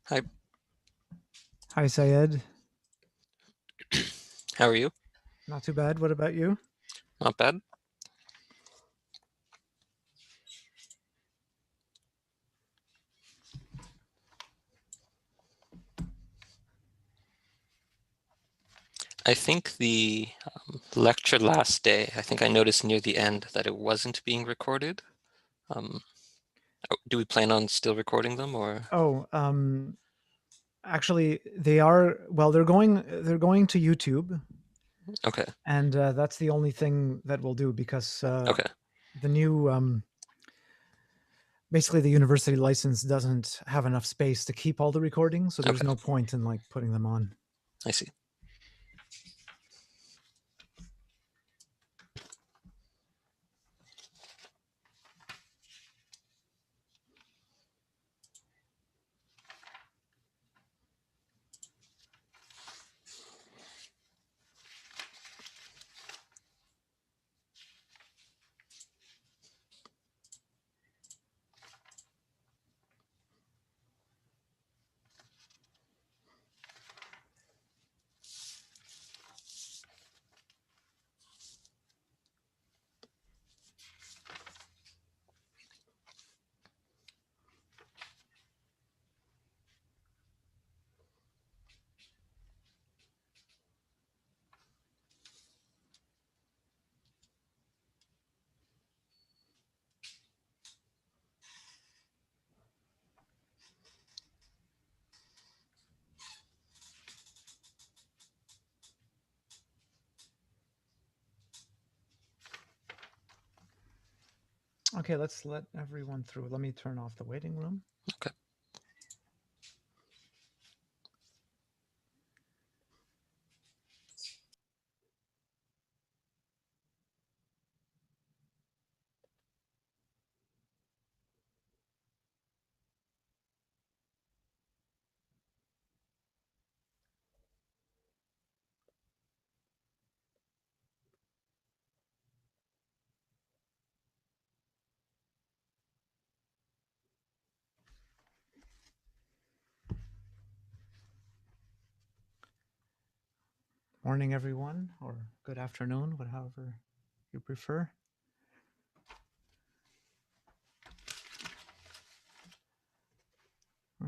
Hi, Hi, Syed. how are you? Not too bad. What about you? Not bad. I think the lecture last day, I think I noticed near the end that it wasn't being recorded. Um, do we plan on still recording them or? Oh, actually, they are. Well, they're going to YouTube, Okay, and that's the only thing that we'll do because okay, the new, basically, the university license doesn't have enough space to keep all the recordings, so there's okay, no point in like putting them on. I see. Okay, let's let everyone through. Let me turn off the waiting room. Okay. Morning, everyone, or good afternoon, however you prefer.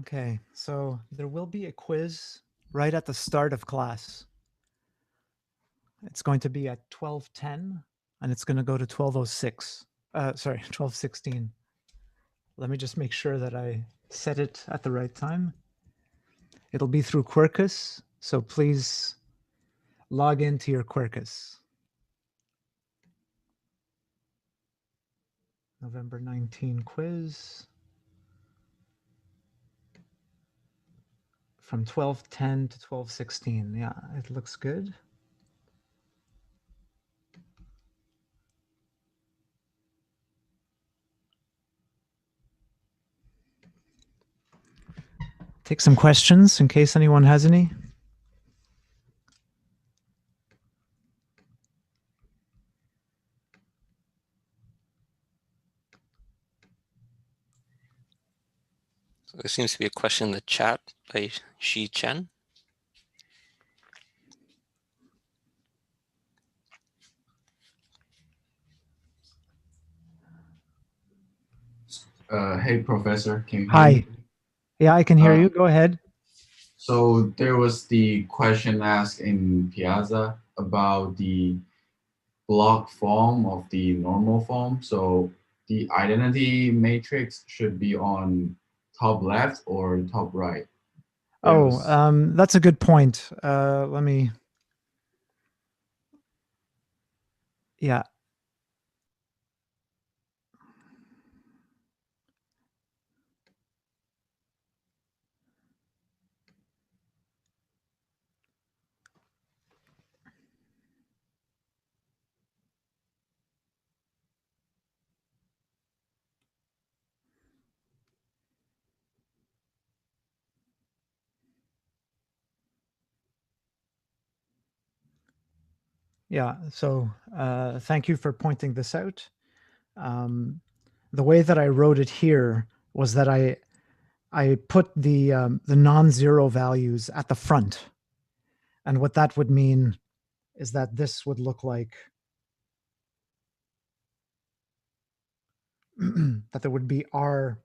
Okay, so there will be a quiz right at the start of class. It's going to be at 12:10 and it's going to go to 12:06. Sorry, 12:16. Let me just make sure that I set it at the right time. It'll be through Quirkus, so please log into your Quirkus. November 19 quiz from 12:10 to 12:16. Yeah, it looks good. Take some questions in case anyone has any. So there seems to be a question in the chat by Shi Chen. Hey, Professor, can you hear Hi. me? Yeah, I can hear you. Go ahead. So there was the question asked in Piazza about the block form of the normal form. So the identity matrix should be on top left or top right. There Oh, was that's a good point. Let me. Yeah. Yeah. So thank you for pointing this out. The way that I wrote it here was that I put the non-zero values at the front. And what that would mean is that this would look like that there would be an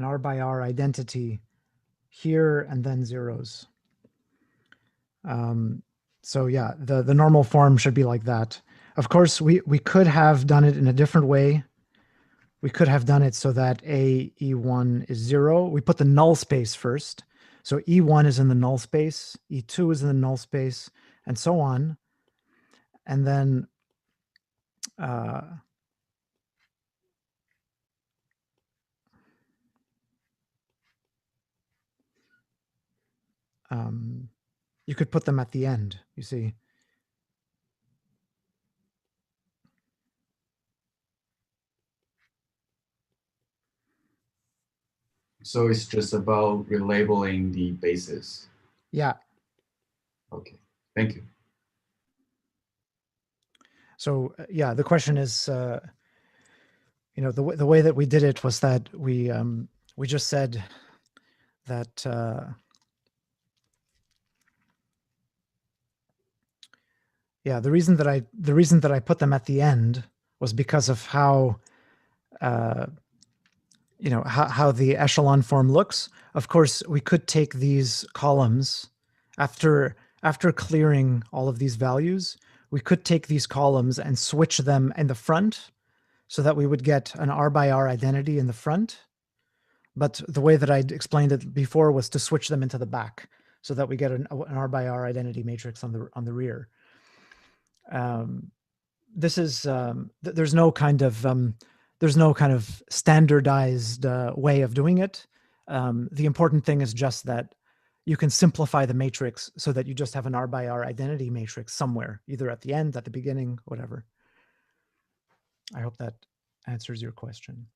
R by R identity here and then zeros. So yeah, the normal form should be like that. Of course, we could have done it in a different way. We could have done it so that E1 is 0. We put the null space first. So E1 is in the null space, E2 is in the null space, and so on. And then you could put them at the end, you see. So it's just about relabeling the bases. Yeah. Okay, thank you. So yeah, the question is, the way that we did it was that we just said that yeah, the reason that I put them at the end was because of how how the echelon form looks. Of course, we could take these columns after clearing all of these values. We could take these columns and switch them in the front so that we would get an R by R identity in the front. But the way that I explained it before was to switch them into the back so that we get an R by R identity matrix on the rear. This is there's no kind of standardized way of doing it. The important thing is just that you can simplify the matrix so that you just have an R by R identity matrix somewhere, either at the end, at the beginning, whatever. I hope that answers your question.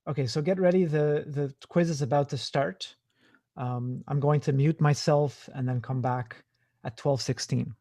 Okay, so get ready. The quiz is about to start. I'm going to mute myself and then come back at 12:16.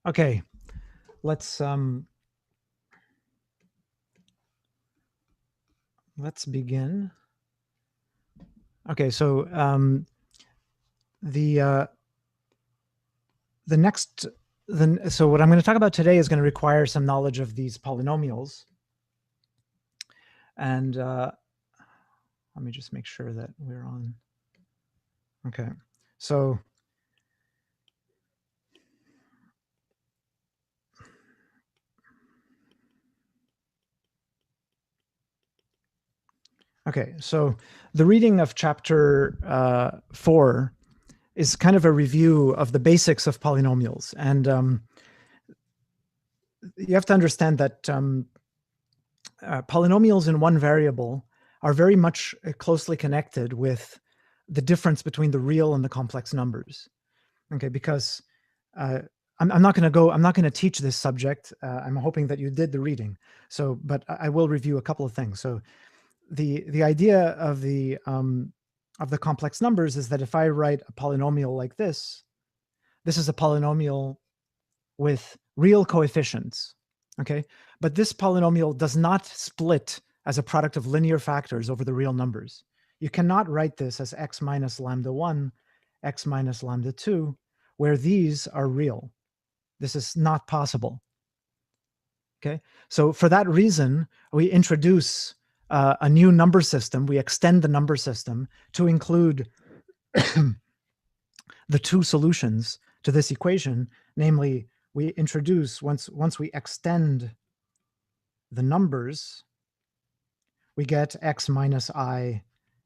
Okay, let's begin. Okay, so so what I'm going to talk about today is going to require some knowledge of these polynomials. And let me just make sure that we're on. Okay, so the reading of chapter 4 is kind of a review of the basics of polynomials. And you have to understand that polynomials in one variable are very much closely connected with the difference between the real and the complex numbers. Okay, because I'm not going to teach this subject. I'm hoping that you did the reading. So, but I will review a couple of things. So, the idea of the complex numbers is that if I write a polynomial like this is a polynomial with real coefficients. Okay, but this polynomial does not split as a product of linear factors over the real numbers. You cannot write this as x minus lambda 1, x minus lambda 2, where these are real. This is not possible. Okay, so for that reason, we introduce a new number system. We extend the number system to include the two solutions to this equation. Namely, we introduce, once we extend the numbers, we get x minus I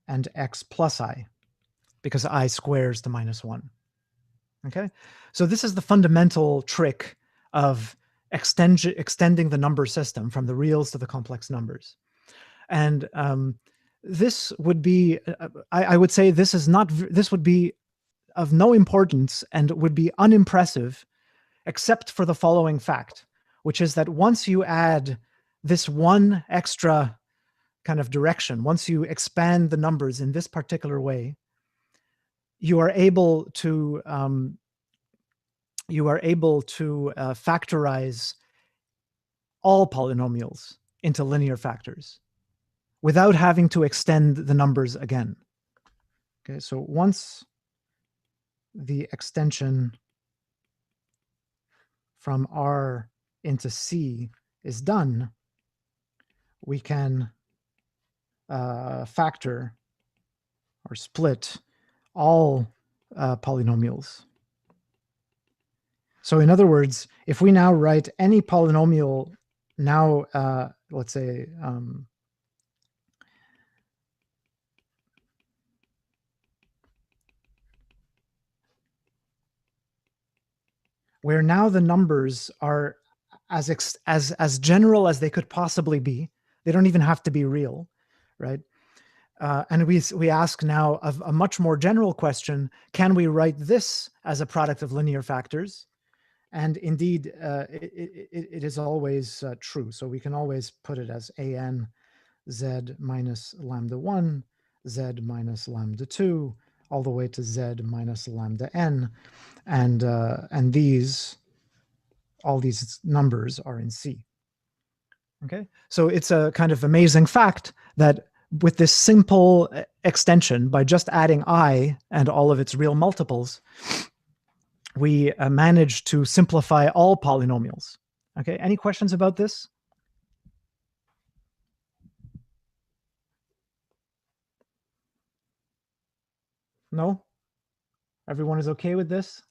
and x plus I, because I squares to minus 1. Okay, so this is the fundamental trick of extending the number system from the reals to the complex numbers. And this would be, I would say this would be of no importance and would be unimpressive, except for the following fact, which is that once you add this one extra kind of direction, once you expand the numbers in this particular way, you are able to factorize all polynomials into linear factors without having to extend the numbers again. Okay, so once the extension from R into C is done, we can factor or split all polynomials. So in other words, if we now write any polynomial now, let's say, where now the numbers are as general as they could possibly be. They don't even have to be real, right? And we ask now of a much more general question: can we write this as a product of linear factors? And indeed, it is always true. So we can always put it as an z minus lambda 1, z minus lambda 2, all the way to z minus lambda n, and all these numbers are in C. Okay, so it's a kind of amazing fact that with this simple extension, by just adding I and all of its real multiples, we managed to simplify all polynomials. Okay, any questions about this? No? Everyone is okay with this?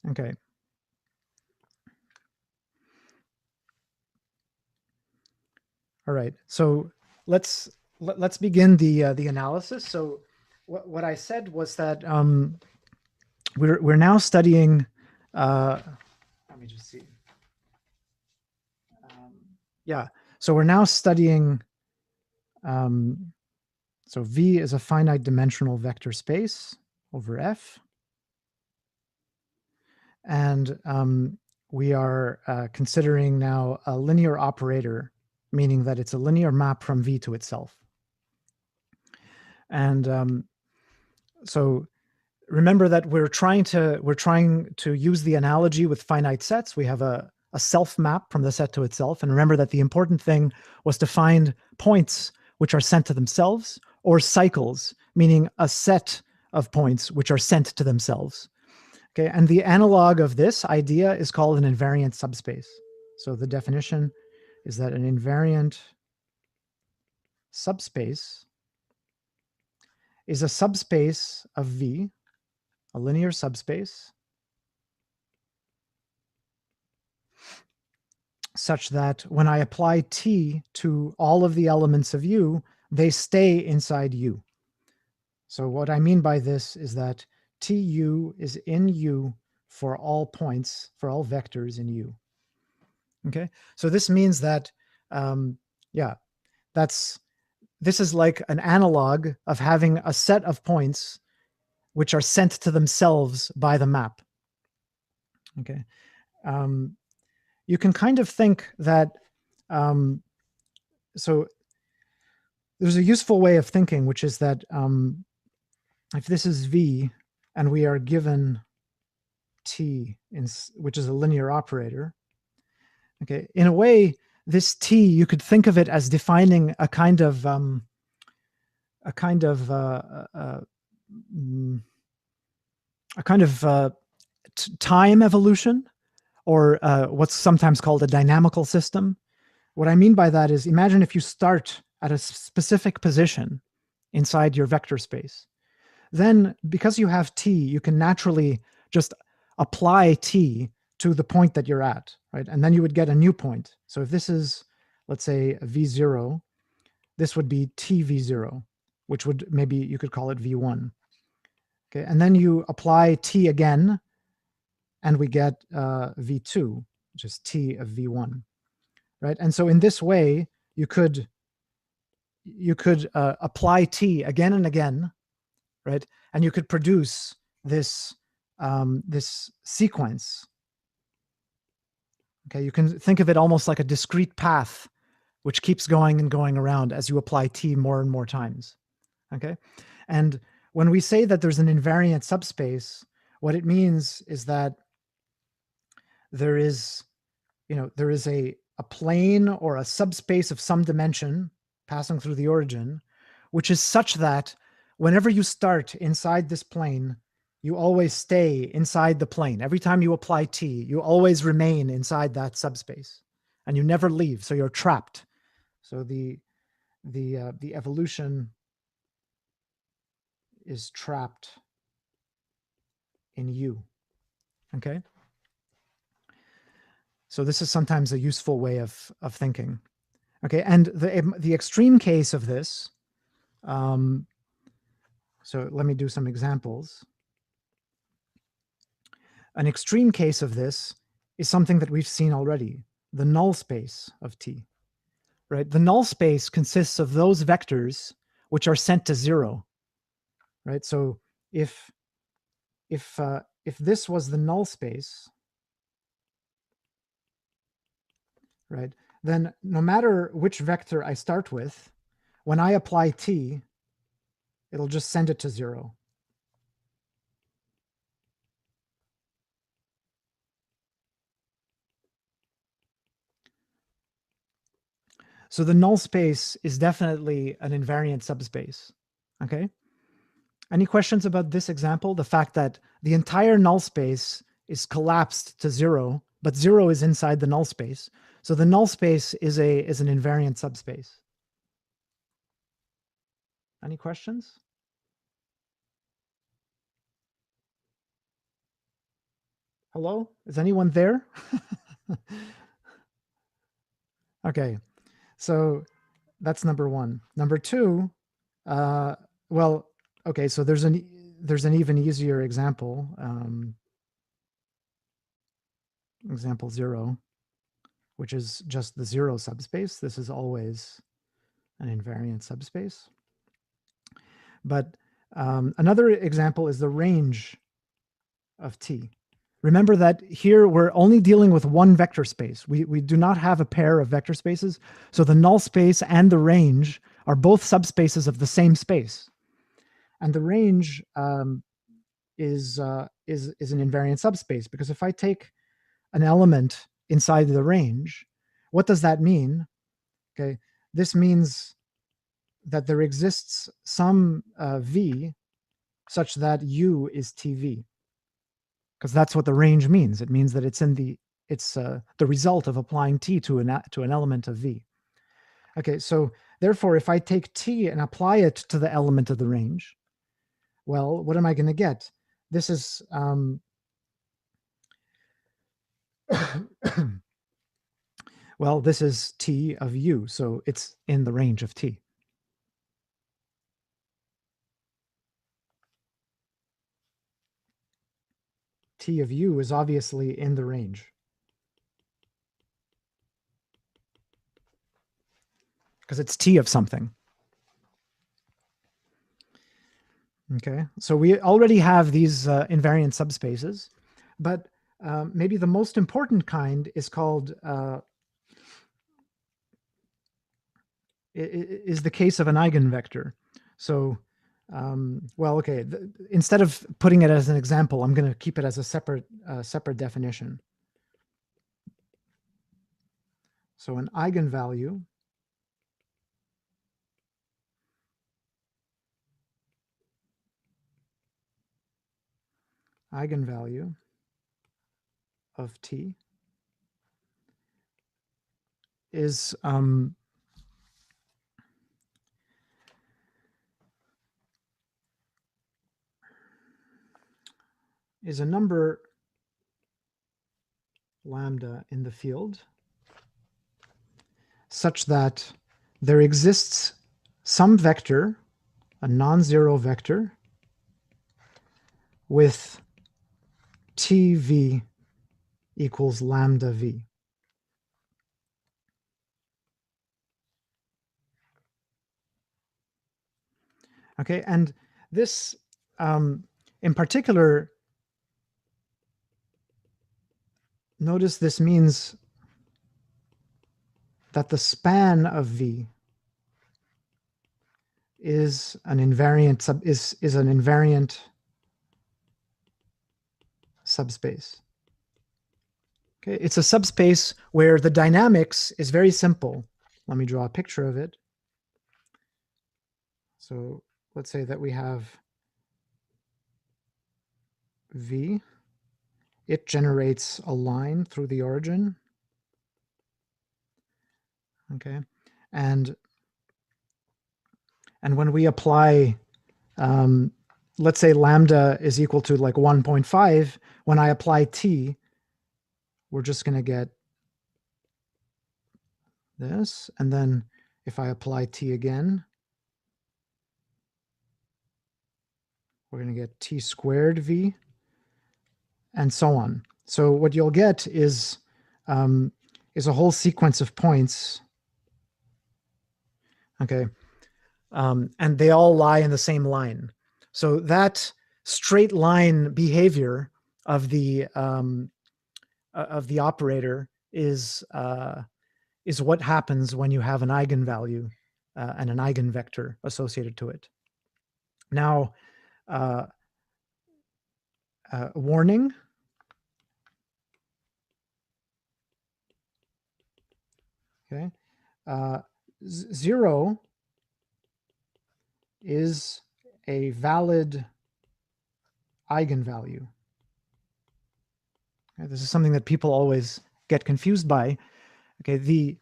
Okay. All right, so let's begin the analysis. So what I said was that we're now studying. Let me just see. Yeah, so we're now studying. So V is a finite dimensional vector space over F, and we are considering now a linear operator, meaning that it's a linear map from V to itself. And so remember that we're trying to use the analogy with finite sets. We have a self map from the set to itself. And remember that the important thing was to find points which are sent to themselves, or cycles, meaning a set of points which are sent to themselves. Okay, and the analog of this idea is called an invariant subspace. So the definition is that an invariant subspace is a subspace of V, a linear subspace, such that when I apply T to all of the elements of U, they stay inside U. So what I mean by this is that Tu is in U for all points, for all vectors in U. Okay, so this means that, this is like an analog of having a set of points which are sent to themselves by the map. Okay, you can kind of think that, so there's a useful way of thinking, which is that if this is V and we are given T, which is a linear operator, okay, in a way, this T, you could think of it as defining a kind of time evolution, or what's sometimes called a dynamical system. What I mean by that is, imagine if you start at a specific position inside your vector space. Then, because you have T, you can naturally just apply T to the point that you're at, right? And then you would get a new point. So if this is, let's say, V0, this would be Tv0, which would, maybe you could call it V1. Okay, and then you apply T again, and we get V2, which is T of V1, right? And so in this way, you could apply T again and again, right? And you could produce this this sequence. Okay, you can think of it almost like a discrete path, which keeps going and going around as you apply T more and more times. Okay, and when we say that there's an invariant subspace, what it means is that there is, there is a plane or a subspace of some dimension passing through the origin, which is such that whenever you start inside this plane, you always stay inside the plane. Every time you apply T, you always remain inside that subspace, and you never leave. So you're trapped. So the evolution is trapped in U. Okay. So this is sometimes a useful way of thinking. Okay, and the extreme case of this. So let me do some examples. An extreme case of this is something that we've seen already, the null space of T, right? The null space consists of those vectors which are sent to 0, right? So if this was the null space, right, then no matter which vector I start with, when I apply T, it'll just send it to 0. So the null space is definitely an invariant subspace. Okay. Any questions about this example? The fact that the entire null space is collapsed to 0, but 0 is inside the null space. So the null space is an invariant subspace. Any questions? Hello? Is anyone there? Okay. So that's number one. Number two, well, okay, so there's an even easier example. Example 0, which is just the 0 subspace. This is always an invariant subspace. But another example is the range of T. Remember that here we're only dealing with one vector space. We do not have a pair of vector spaces. So the null space and the range are both subspaces of the same space. And the range is an invariant subspace, because if I take an element inside the range, what does that mean? Okay, this means that there exists some v such that u is TV, because that's what the range means. It means that it's the result of applying t to an element of v. Okay, so therefore, if I take t and apply it to the element of the range, well, what am I going to get? This is well, this is t of u, so it's in the range of t. T of u is obviously in the range, because it's t of something. Okay, so we already have these invariant subspaces, but maybe the most important kind is called is the case of an eigenvector. So, well, okay, instead of putting it as an example, I'm going to keep it as a separate definition. So an eigenvalue of t is a number lambda in the field such that there exists some vector, a non-zero vector, with tv equals lambda v. Okay, and this in particular, notice this means that the span of v is an invariant subspace. Okay, it's a subspace where the dynamics is very simple. Let me draw a picture of it. So let's say that we have v. It generates a line through the origin. Okay, and when we apply, let's say lambda is equal to like 1.5, when I apply t, we're just going to get this. And then if I apply t again, we're going to get t squared v, and so on. So what you'll get is a whole sequence of points. Okay, and they all lie in the same line. So that straight line behavior of the operator is what happens when you have an eigenvalue and an eigenvector associated to it. Now, warning. Okay, 0 is a valid eigenvalue. Okay, this is something that people always get confused by. Okay, the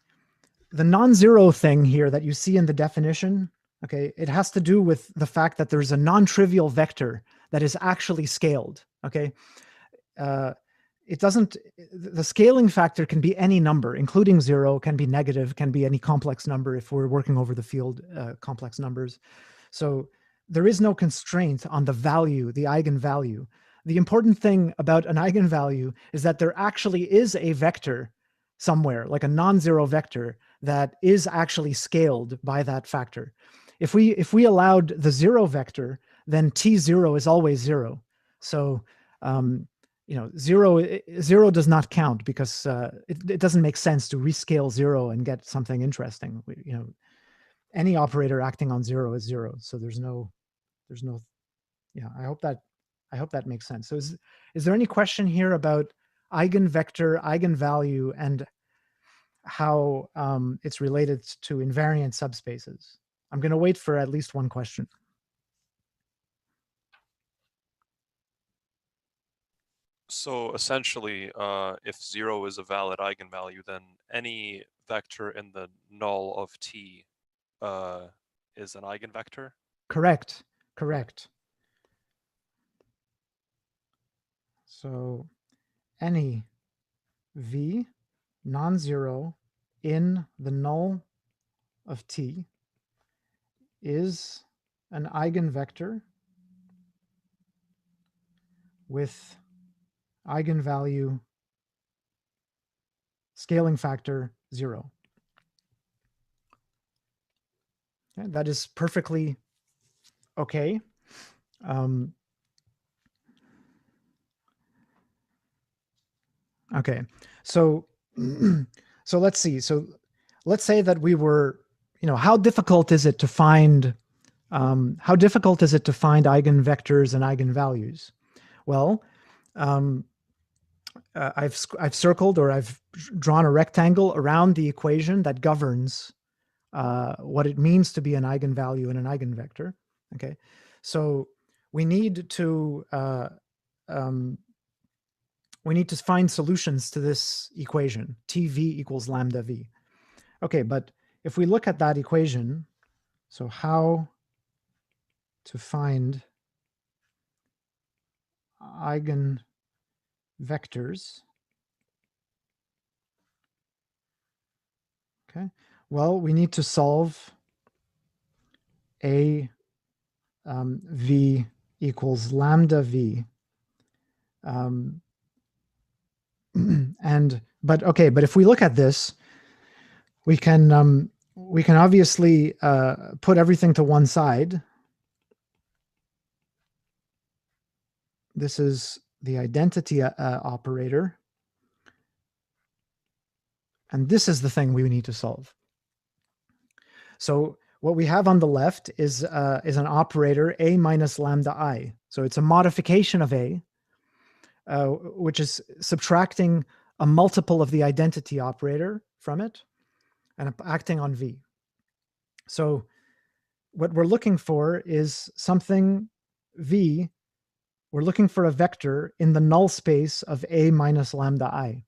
non-zero thing here that you see in the definition, okay, it has to do with the fact that there's a non-trivial vector that is actually scaled. Okay, it doesn't, the scaling factor can be any number, including 0, can be negative, can be any complex number if we're working over the field complex numbers. So there is no constraint on the value, the eigenvalue. The important thing about an eigenvalue is that there actually is a vector somewhere, like a non-zero vector, that is actually scaled by that factor. If we allowed the 0 vector, then t0 is always 0. So you know, zero does not count, because it doesn't make sense to rescale 0 and get something interesting. You know, any operator acting on 0 is 0. So there's no, yeah, I hope that I hope that makes sense. So is there any question here about eigenvector, eigenvalue, and how it's related to invariant subspaces? I'm going to wait for at least one question. So essentially, if 0 is a valid eigenvalue, then any vector in the null of T is an eigenvector? Correct. Correct. So any V non-zero in the null of T is an eigenvector with eigenvalue scaling factor 0. Okay, that is perfectly okay. Okay, so so let's see. So let's say that we were, how difficult is it to find eigenvectors and eigenvalues? Well, I've circled, or I've drawn a rectangle around the equation that governs what it means to be an eigenvalue and an eigenvector. Okay, so we need to find solutions to this equation, TV equals lambda V. Okay, but if we look at that equation, so how to find eigenvectors. Okay, well, we need to solve A V equals lambda V. But if we look at this, we can obviously put everything to one side. This is the identity operator. And this is the thing we need to solve. So what we have on the left is an operator A minus lambda I. So it's a modification of A, which is subtracting a multiple of the identity operator from it and acting on V. So what we're looking for is something V. We're looking for a vector in the null space of A minus lambda I.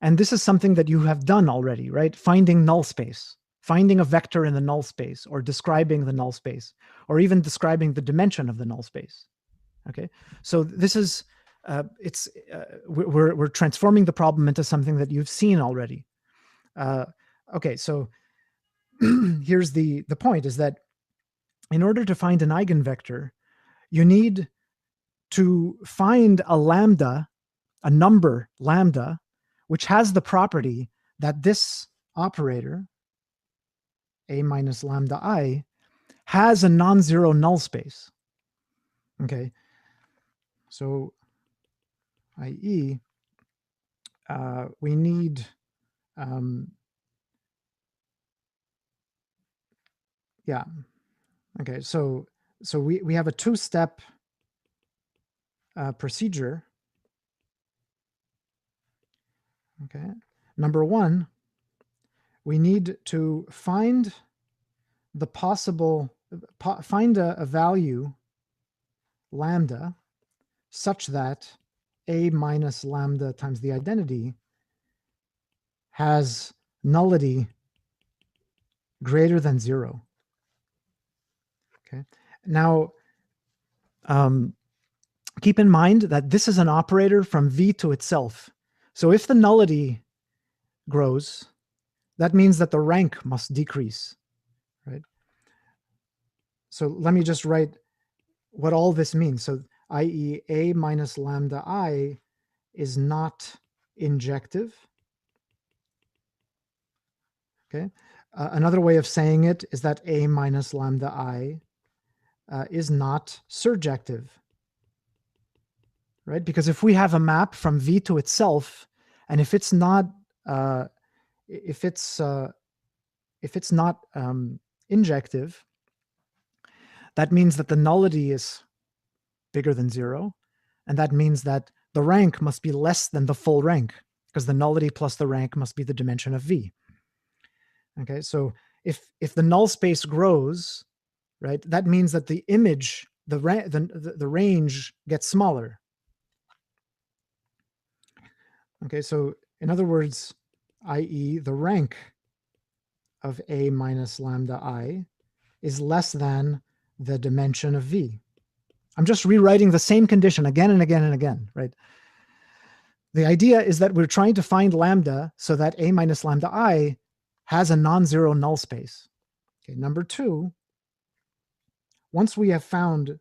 And this is something that you have done already, right? Finding null space, finding a vector in the null space, or describing the null space, or even describing the dimension of the null space. Okay, so this is we're transforming the problem into something that you've seen already. Okay, so here's the point: is that in order to find an eigenvector, you need to find a lambda, a number lambda, which has the property that this operator, A minus lambda I, has a non-zero null space. Okay, so i.e., we need yeah. Okay, so we have a two-step procedure. Okay, number one, we need to find the possible, find a value lambda such that A minus lambda times the identity has nullity greater than 0. Okay, now keep in mind that this is an operator from V to itself. So if the nullity grows, that means that the rank must decrease, right? So let me just write what all this means. So i.e. A minus lambda I is not injective. Okay. Another way of saying it is that A minus lambda I is not surjective. Right? Because if we have a map from V to itself, and if it's not injective, that means that the nullity is bigger than 0. And that means that the rank must be less than the full rank, because the nullity plus the rank must be the dimension of V. Okay, so if the null space grows, right, that means that the image, the range gets smaller. Okay, so in other words, i.e. the rank of A minus lambda I is less than the dimension of V. I'm just rewriting the same condition again and again and again, right? The idea is that we're trying to find lambda so that A minus lambda I has a non-zero null space. Okay, number 2, once we have found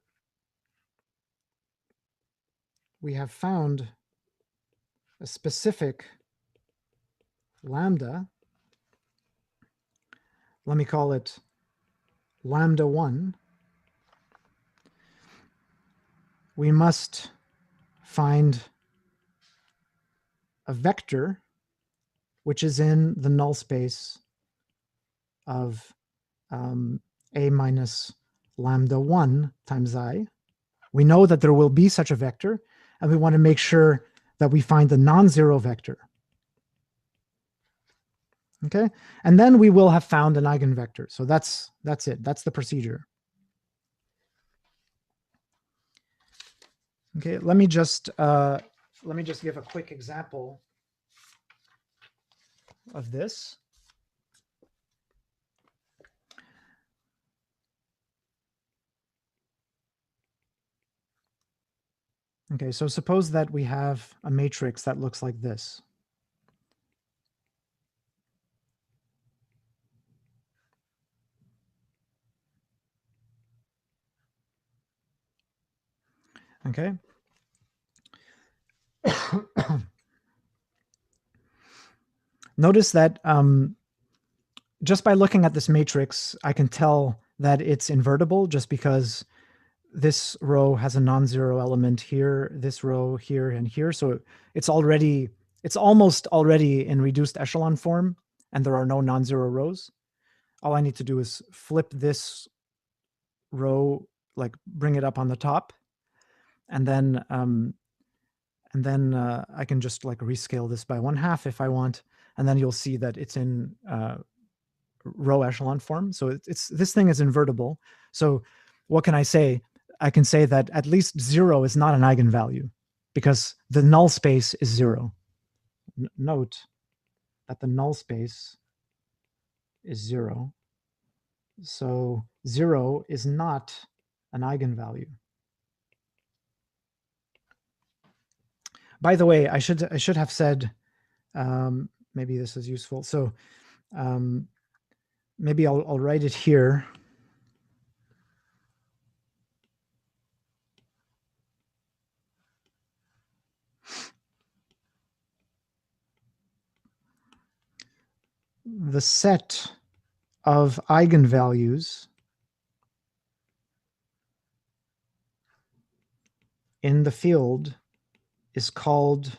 a specific lambda, let me call it lambda 1, we must find a vector which is in the null space of A minus lambda 1 times I. We know that there will be such a vector, and we want to make sure that we find the non-zero vector. Okay, and then we will have found an eigenvector. So that's it. That's the procedure. Okay, let me just give a quick example of this. Okay, so suppose that we have a matrix that looks like this. Okay. Notice that just by looking at this matrix, I can tell that it's invertible just because this row has a non-zero element here, this row here and here. So it's almost already in reduced echelon form, and there are no non-zero rows. All I need to do is flip this row, like bring it up on the top, and then I can just like rescale this by 1/2 if I want, and then you'll see that it's in row echelon form. So this thing is invertible. So what can I say? I can say that at least 0 is not an eigenvalue because the null space is 0. Note that the null space is 0. So 0 is not an eigenvalue. By the way, I should have said, maybe this is useful. So maybe I'll write it here. The set of eigenvalues in the field is called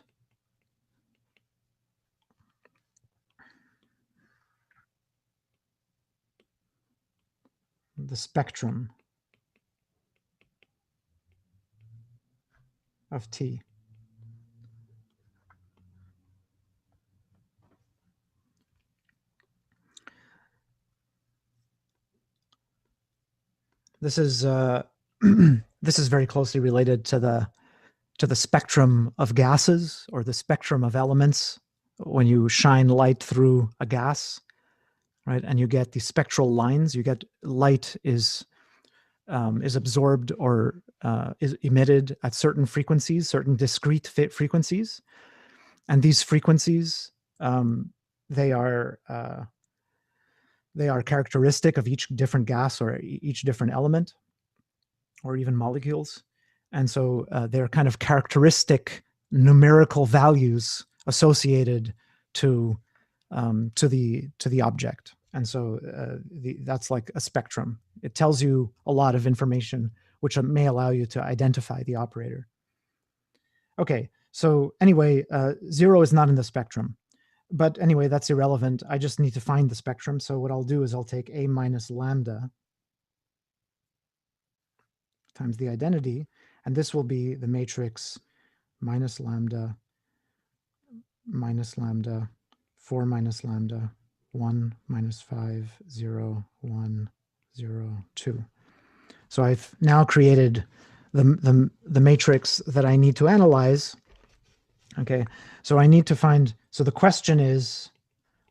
the spectrum of T. This is this is very closely related to the spectrum of gases or the spectrum of elements when you shine light through a gas, right? And you get these spectral lines. You get light is absorbed or is emitted at certain frequencies, certain discrete frequencies, and these frequencies they are characteristic of each different gas or each different element or even molecules. And so they're kind of characteristic numerical values associated to the object. And so that's like a spectrum. It tells you a lot of information, which may allow you to identify the operator. Okay, so anyway, 0 is not in the spectrum. But anyway, that's irrelevant. I just need to find the spectrum. So what I'll do is I'll take A minus lambda times the identity, And this will be the matrix minus lambda, 4 minus lambda, 1 minus 5, 0, 1, 0, 2. So I've now created the matrix that I need to analyze. Okay, so I need to find, so the question is,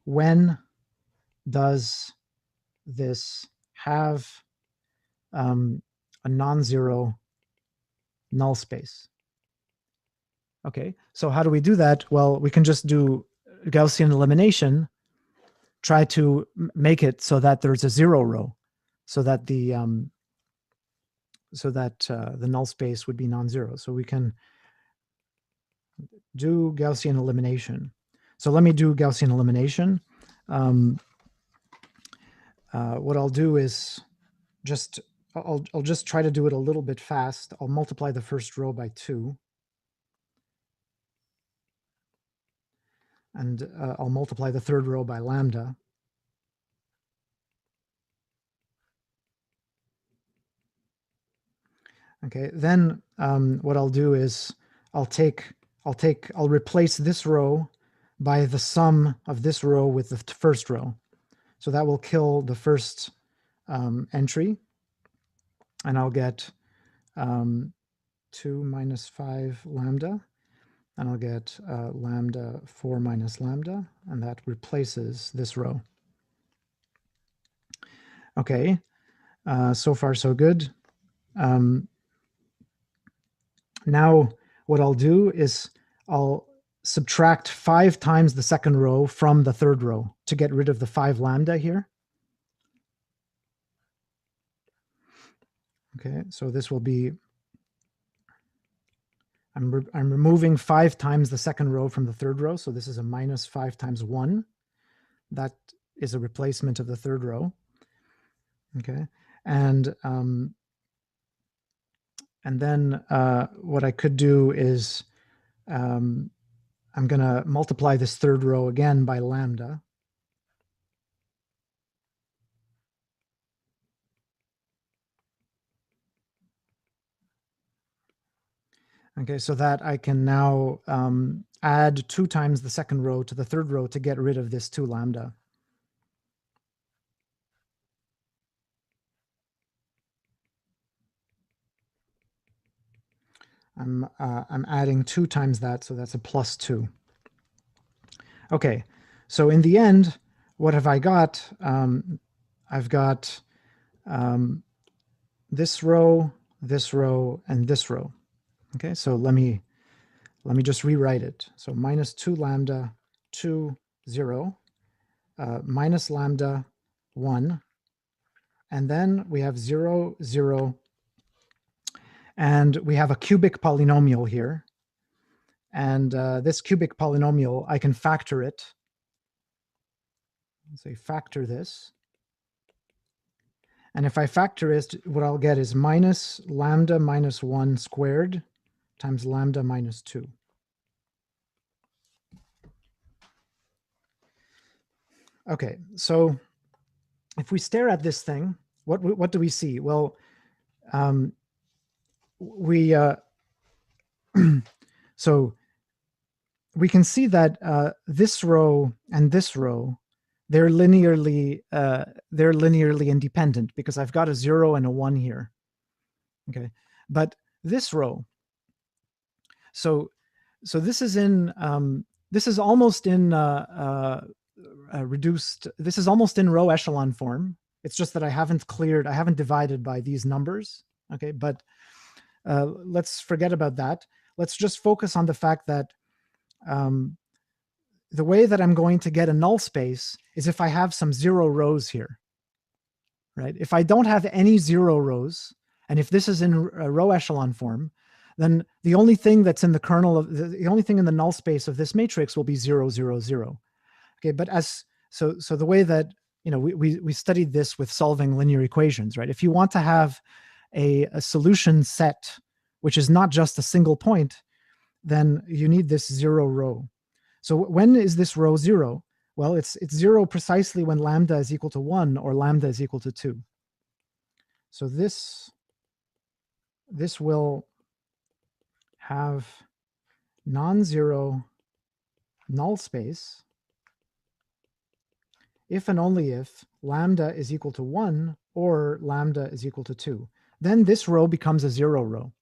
when does this have a non-zero null space? Okay, so how do we do that? Well, we can just do Gaussian elimination, try to make it so that there's a 0 row, so that the null space would be non-zero. So we can do Gaussian elimination. So let me do Gaussian elimination. What I'll do is I'll just try to do it a little bit fast. I'll multiply the first row by 2. And I'll multiply the third row by lambda. Okay, then what I'll do is I'll replace this row by the sum of this row with the first row. So that will kill the first entry, and I'll get 2 minus 5 lambda, and I'll get lambda 4 minus lambda, and that replaces this row. Okay, so far so good. Now what I'll do is I'll subtract 5 times the second row from the third row to get rid of the 5 lambda here. Okay, so this will be, I'm removing 5 times the second row from the third row, so this is a minus 5 times 1. That is a replacement of the third row. Okay, and then what I could do is I'm going to multiply this third row again by lambda. Okay, so that I can now add 2 times the second row to the third row to get rid of this 2 lambda. I'm adding 2 times that, so that's a plus 2. Okay, so in the end, what have I got? I've got this row, and this row. Okay, so let me just rewrite it. So minus 2 lambda, 2, 0, minus lambda, 1, and then we have 0, 0, and we have a cubic polynomial here. And this cubic polynomial, I can factor it. Say factor this. And if I factor it, what I'll get is minus lambda minus 1 squared times lambda minus 2. Okay, so if we stare at this thing, what do we see? Well, so we can see that this row and this row, they're linearly independent because I've got a 0 and a 1 here. Okay, but this row, so this is in this is almost in reduced. This is almost in row echelon form. It's just that I haven't divided by these numbers. Okay, but let's forget about that. Let's just focus on the fact that the way that I'm going to get a null space is if I have some 0 rows here, right? If I don't have any 0 rows, and if this is in a row echelon form, then the only thing that's in the kernel of the only thing in the null space of this matrix will be 0, 0, 0. Okay, but so the way that, you know, we studied this with solving linear equations, right? If you want to have a solution set which is not just a single point, then you need this 0 row. So when is this row 0? Well, it's 0 precisely when lambda is equal to 1 or lambda is equal to 2. So this will have non-zero null space if and only if lambda is equal to 1 or lambda is equal to 2. Then this row becomes a 0 row.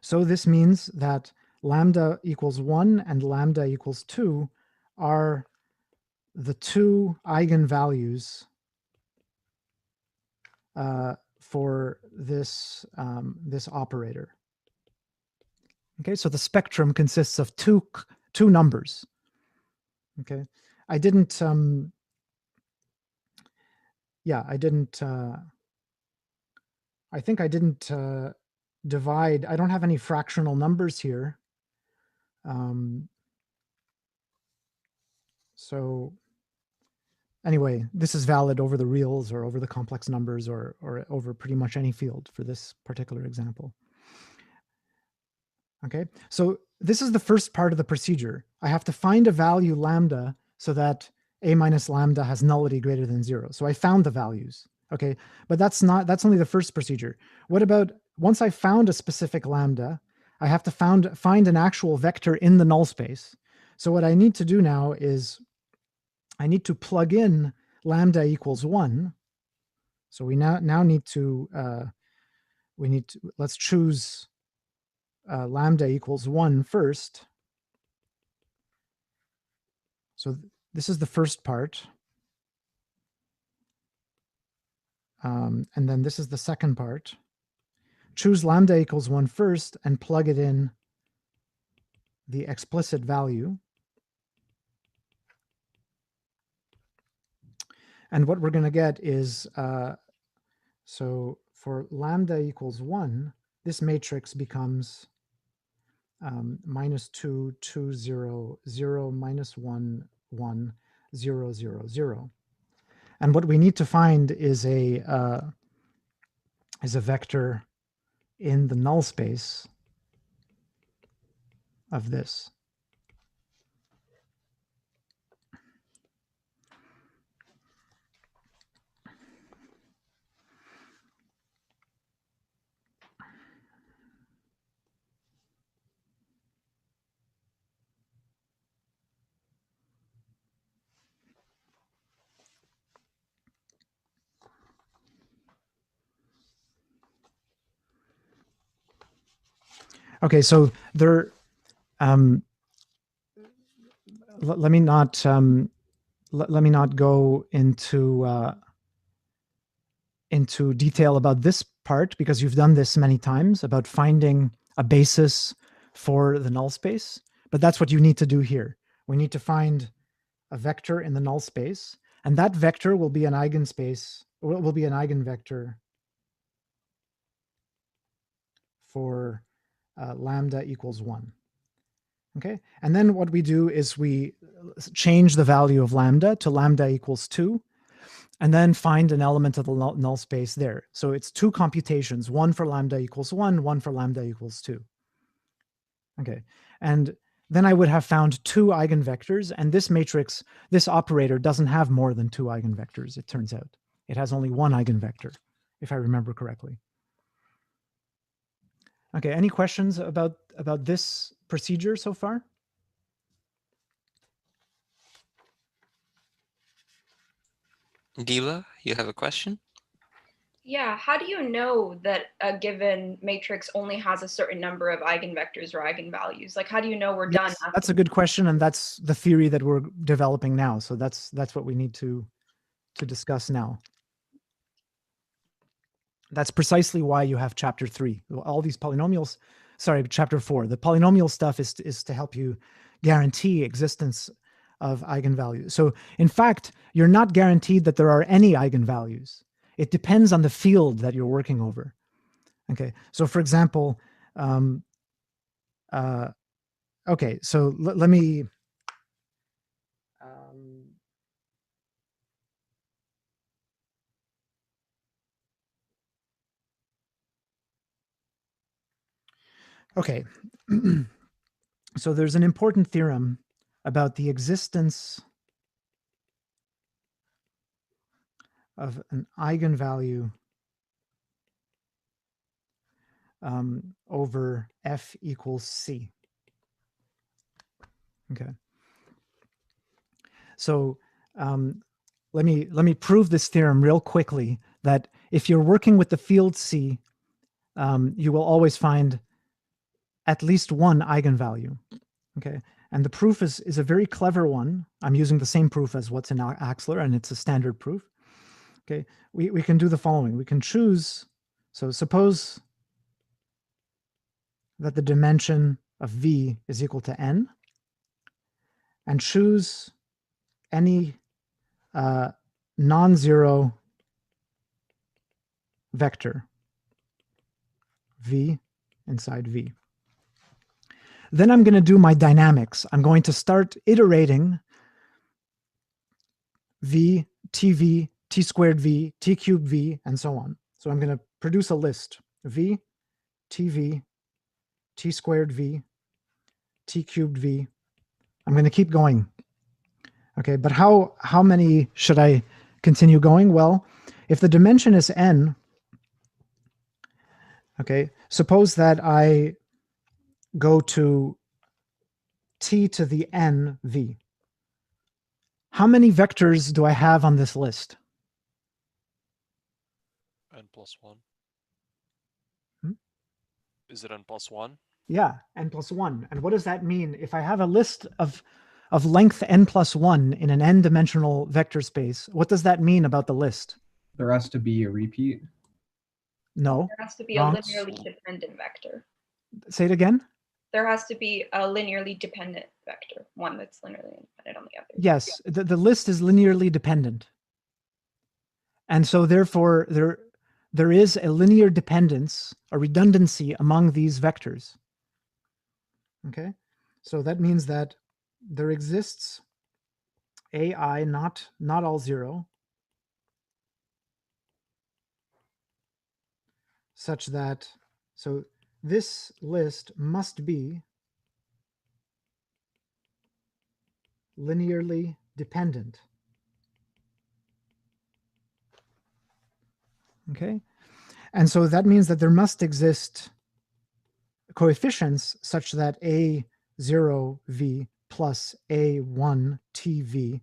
So this means that lambda equals 1 and lambda equals 2 are the two eigenvalues for this, this operator. Okay, so the spectrum consists of two numbers. Okay, I didn't, I think I didn't divide, I don't have any fractional numbers here. So anyway, this is valid over the reals or over the complex numbers or over pretty much any field for this particular example. Okay, so this is the first part of the procedure. I have to find a value lambda so that a minus lambda has nullity greater than 0. So I found the values. Okay, but that's only the first procedure. What about once I found a specific lambda, I have to find an actual vector in the null space. So what I need to do now is I need to plug in lambda equals 1. So we now need to let's choose lambda equals 1 first. So this is the first part. And then this is the second part. Choose lambda equals 1 first and plug it in the explicit value. And what we're going to get is, so for lambda equals 1, this matrix becomes minus 2, 2, 0, 0, minus 1, 1, 0, 0, 0. And what we need to find is a vector in the null space of this. Okay, so there, let me not go into detail about this part because you've done this many times about finding a basis for the null space. But that's what you need to do here. We need to find a vector in the null space, and that vector will be an eigenspace, or will be an eigenvector for lambda equals 1. Okay, and then what we do is we change the value of lambda to lambda equals 2, and then find an element of the null space there. So it's two computations, one for lambda equals 1, one for lambda equals 2. Okay, and then I would have found two eigenvectors, and this matrix, this operator doesn't have more than two eigenvectors, it turns out. It has only one eigenvector, if I remember correctly. Okay, any questions about this procedure so far? Gila, you have a question? Yeah, how do you know that a given matrix only has a certain number of eigenvectors or eigenvalues? Like, how do you know we're done? That's a good question, and that's the theory that we're developing now. So that's what we need to discuss now. That's precisely why you have chapter 3. All these polynomials, sorry, chapter 4. The polynomial stuff is to help you guarantee existence of eigenvalues. So in fact, you're not guaranteed that there are any eigenvalues. It depends on the field that you're working over. Okay, so for example, okay, so let me, okay, so there's an important theorem about the existence of an eigenvalue over F equals C. Okay. So let me prove this theorem real quickly, that if you're working with the field C, you will always find at least one eigenvalue. Okay. And the proof is a very clever one. I'm using the same proof as what's in Axler, and it's a standard proof. Okay. We can do the following. We can choose. So suppose that the dimension of V is equal to n, and choose any non-zero vector V inside V. Then I'm going to do my dynamics. I'm going to start iterating V, TV, T squared V, T cubed V, and so on. So I'm going to produce a list. V, TV, T squared V, T cubed V. I'm going to keep going. Okay, but how many should I continue going? Well, if the dimension is n, okay, suppose that I go to T to the n V. How many vectors do I have on this list? n+1. Hmm? Is it n+1? Yeah, n+1. And what does that mean? If I have a list of length n+1 in an n-dimensional vector space, what does that mean about the list? There has to be a repeat. No. There has to be Wrong. a linearly dependent vector. Say it again. There has to be a linearly dependent vector, one that's linearly independent on the other. Yes, the list is linearly dependent. And so therefore there is a linear dependence, a redundancy among these vectors. Okay, so that means that there exists AI not all zero, such that, so this list must be linearly dependent. Okay, and so that means that there must exist coefficients such that A0V plus A1TV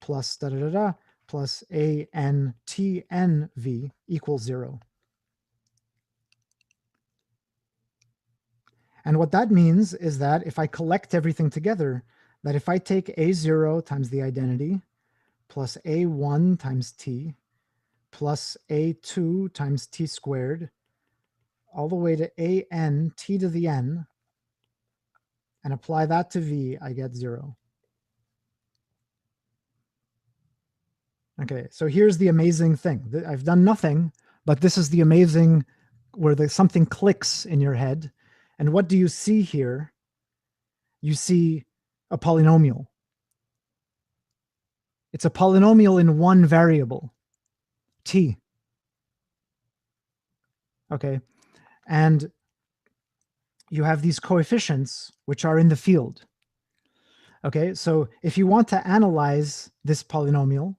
plus da da da da plus ANTNV equals 0. And what that means is that if I collect everything together, that if I take A0 times the identity plus A1 times T plus A2 times T squared all the way to AN T to the N and apply that to V, I get 0. Okay, so here's the amazing thing. I've done nothing, but this is the amazing where something clicks in your head. And what do you see here? You see a polynomial. It's a polynomial in one variable, T. Okay, and you have these coefficients which are in the field. Okay, so if you want to analyze this polynomial,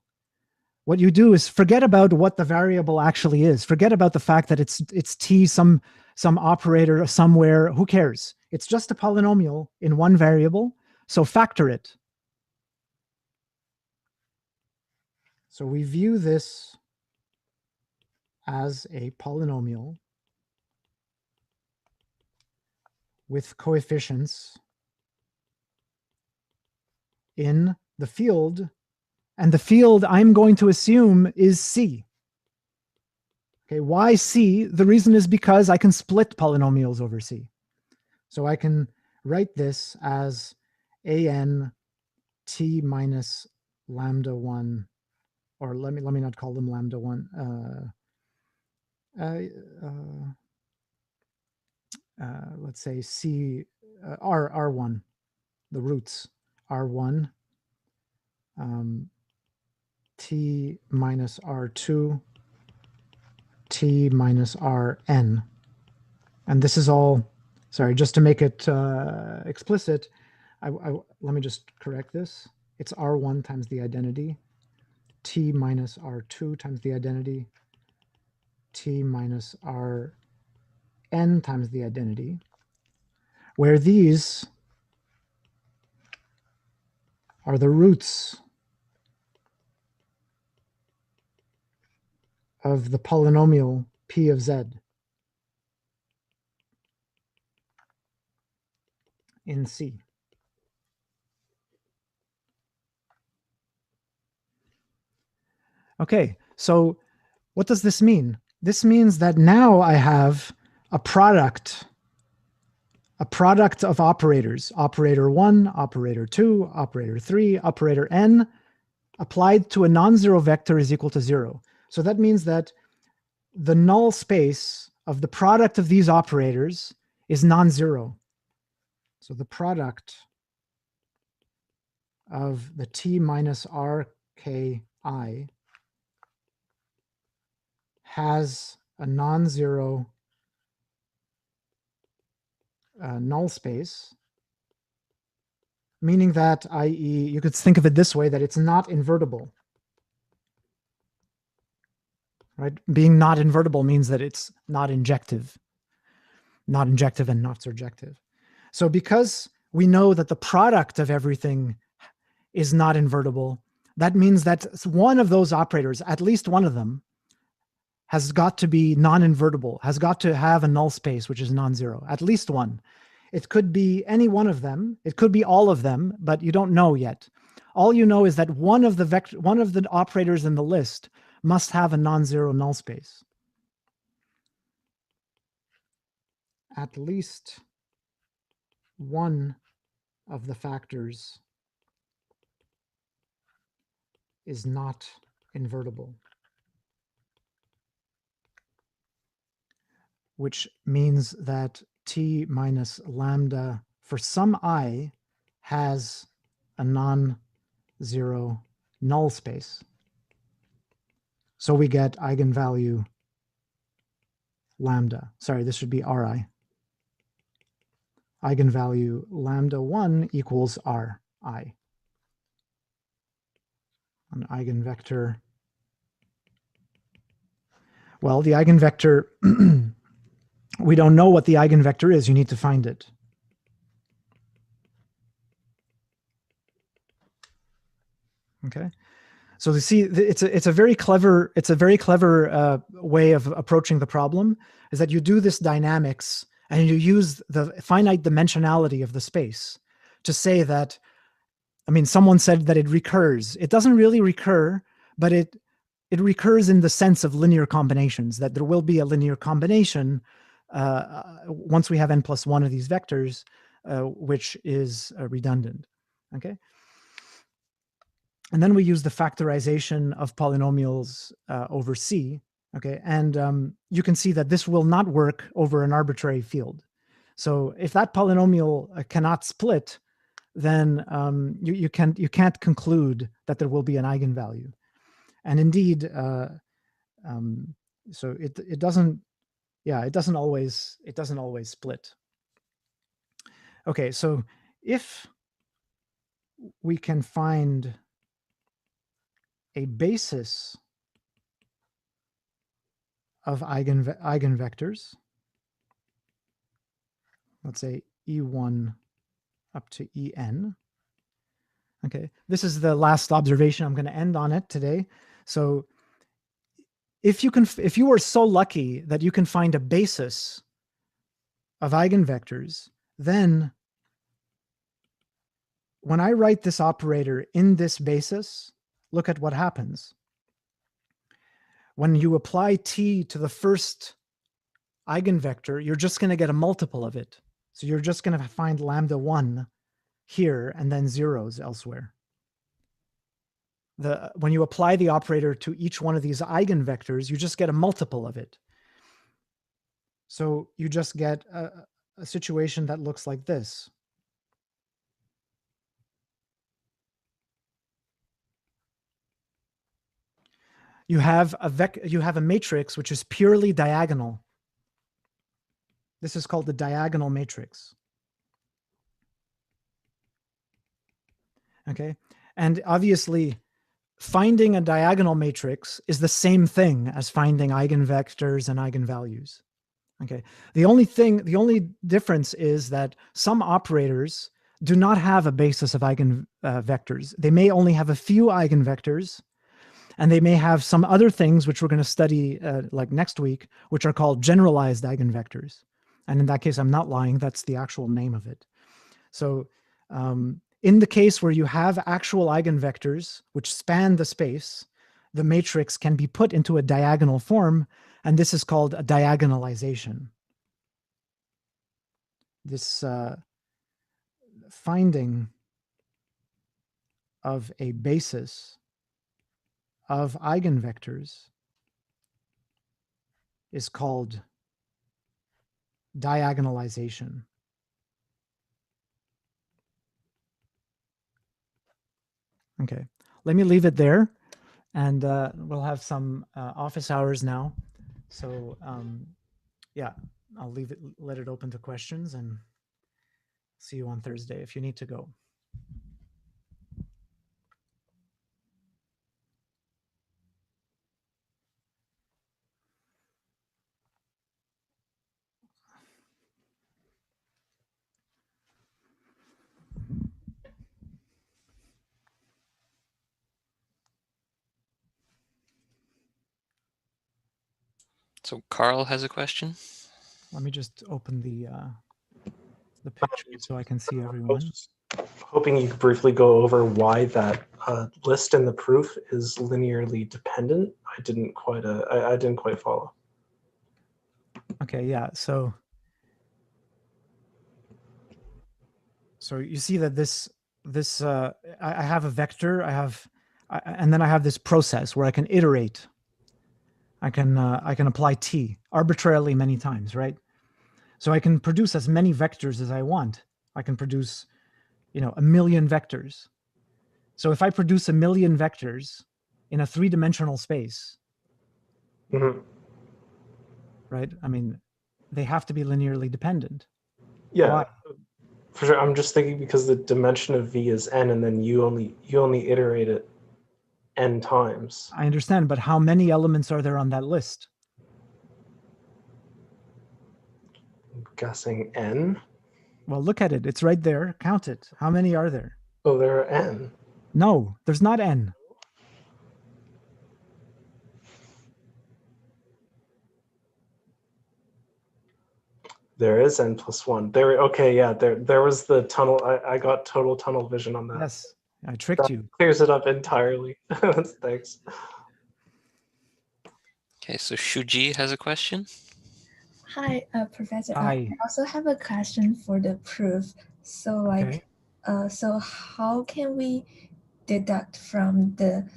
what you do is forget about what the variable actually is. Forget about the fact that it's T, some operator somewhere, who cares? It's just a polynomial in one variable, so factor it. So we view this as a polynomial with coefficients in the field, and the field I'm going to assume is C. Okay, why C? The reason is because I can split polynomials over C. So I can write this as AN T minus lambda 1, or let me not call them lambda 1. Let's say C R1, the roots R1 T minus R2 T minus Rn. And this is all, sorry, just to make it explicit, let me just correct this. It's R1 times the identity, T minus R2 times the identity, T minus Rn n times the identity, where these are the roots of the polynomial p of z in C. Okay, so what does this mean? This means that now I have a product of operators, operator 1, operator 2, operator 3, operator n, applied to a non-zero vector is equal to 0. So that means that the null space of the product of these operators is non-zero. So the product of the t minus rki has a non-zero null space, meaning that, i.e., you could think of it this way, that it's not invertible. Right? Being not invertible means that it's not injective and not surjective. So because we know that the product of everything is not invertible, that means that one of those operators, at least one of them, has got to be non-invertible, has got to have a null space which is non-zero, at least one. It could be any one of them, it could be all of them, but you don't know yet. All you know is that one of the operators in the list must have a non-zero null space. At least one of the factors is not invertible, which means that t minus lambda for some I has a non-zero null space. So we get eigenvalue lambda. Sorry, this should be Ri. Eigenvalue lambda 1 equals Ri. An eigenvector. Well, the eigenvector, we don't know what the eigenvector is. You need to find it. Okay. So you see, it's a very clever way of approaching the problem, is that you do this dynamics and you use the finite dimensionality of the space to say that, I mean, someone said that it recurs. It doesn't really recur, but it recurs in the sense of linear combinations, that there will be a linear combination once we have n plus 1 of these vectors, which is redundant. Okay. And then we use the factorization of polynomials over C, okay? And you can see that this will not work over an arbitrary field. So if that polynomial cannot split, then you can't conclude that there will be an eigenvalue. And indeed, so it doesn't always split. Okay, so if we can find a basis of eigenvectors, let's say E1 up to En. Okay, this is the last observation. I'm going to end on it today. So if you are so lucky that you can find a basis of eigenvectors, then when I write this operator in this basis, look at what happens. When you apply t to the first eigenvector, you're just going to get a multiple of it. So you're just going to find lambda 1 here and then zeros elsewhere. When you apply the operator to each one of these eigenvectors, you just get a multiple of it. So you just get a situation that looks like this. You have a matrix which is purely diagonal. This is called the diagonal matrix. Okay, and obviously finding a diagonal matrix is the same thing as finding eigenvectors and eigenvalues. Okay. The only difference is that some operators do not have a basis of eigenvectors. They may only have a few eigenvectors, and they may have some other things which we're going to study like next week, which are called generalized eigenvectors. And in that case, I'm not lying. That's the actual name of it. So in the case where you have actual eigenvectors which span the space, the matrix can be put into a diagonal form, and this is called a diagonalization. This finding of a basis of eigenvectors is called diagonalization. Okay, let me leave it there, and we'll have some office hours now. So yeah, I'll let it open to questions, and see you on Thursday if you need to go. So Carl has a question. Let me just open the picture so I can see I everyone. was just hoping you could briefly go over why that list in the proof is linearly dependent. I didn't quite follow. Okay, yeah. So you see that this I have a vector, and then I have this process where I can iterate. I can apply t arbitrarily many times, right? So I can produce as many vectors as I want. I can produce, 1 million vectors. So if I produce 1 million vectors in a 3-dimensional space, Mm-hmm. right? I mean, they have to be linearly dependent. Yeah, Why? for sure. I'm just thinking because the dimension of v is n, and then you only iterate it n times. I understand, but how many elements are there on that list? I'm guessing n. Well, look at it. It's right there. Count it. How many are there? Oh, there are n. No, there's not n. There is n plus 1. Okay, yeah. There was the tunnel. I got total tunnel vision on that. Yes, I tricked That you. clears it up entirely. Thanks. Okay, so Shuji has a question. Hi, Professor. Hi. I also have a question for the proof. So, like, Okay. so how can we deduct from the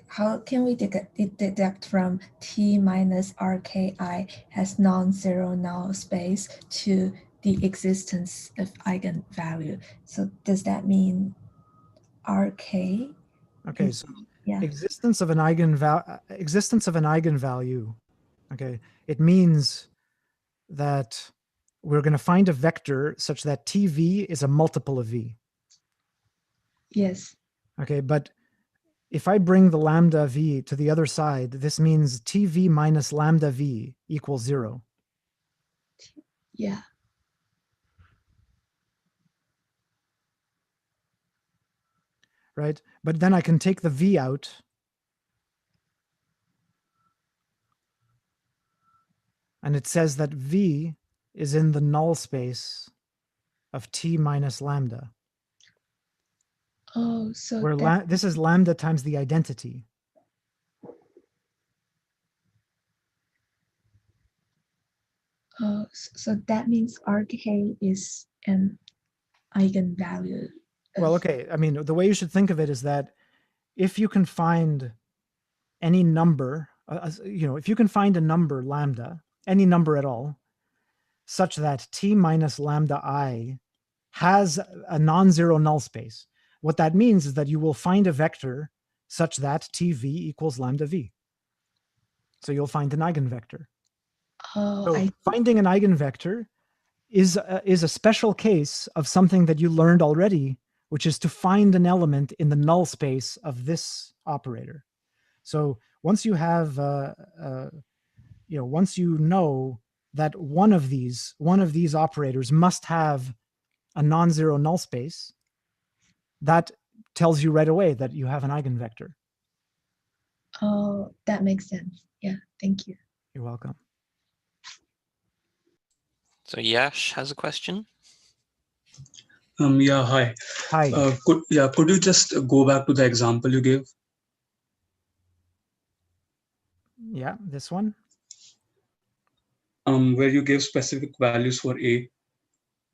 how can we deduct from T minus RKI has non-zero null space to the existence of eigenvalue? So does that mean RK? Okay, so Yeah. existence of an eigenvalue, okay, it means that we're going to find a vector such that TV is a multiple of V. Yes. Okay, but if I bring the lambda V to the other side, this means TV minus lambda V equals 0. Yeah. Right? But then I can take the V out. And it says that V is in the null space of T minus lambda. Oh, so Where this is lambda times the identity. Oh, so that means RK is an eigenvalue. Well, okay. I mean, the way you should think of it is that if you can find any number, if you can find a number lambda, any number at all, such that T minus lambda I has a non-zero null space, what that means is that you will find a vector such that TV equals lambda V. So you'll find an eigenvector. Oh, So finding an eigenvector is a special case of something that you learned already, which is to find an element in the null space of this operator. So once you have, once you know that one of these operators must have a non-zero null space, that tells you right away that you have an eigenvector. Oh, that makes sense. Yeah, thank you. You're welcome. So Yash has a question. Yeah, hi. Hi. Could you just go back to the example you gave? Yeah, this one. Where you gave specific values for A,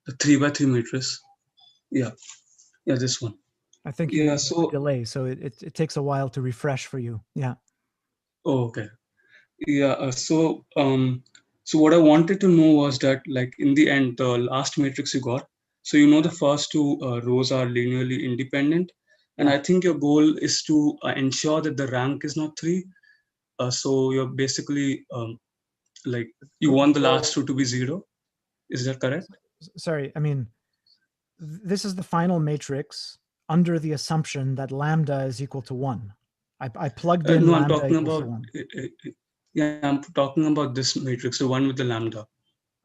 the 3x3 matrix. Yeah, this one. I think Yeah, you have a so delay, so it takes a while to refresh for you. Yeah. oh, okay. Yeah, so what I wanted to know was that, like, in the end, the last matrix you got, so you know the first two rows are linearly independent, and Yeah. I think your goal is to ensure that the rank is not 3. So you're basically like you want the last two to be 0. Is that correct? Sorry, I mean, this is the final matrix under the assumption that lambda is equal to 1. I plugged in No, I'm lambda talking equals to about 1. yeah, I'm talking about this matrix, the one with the lambda.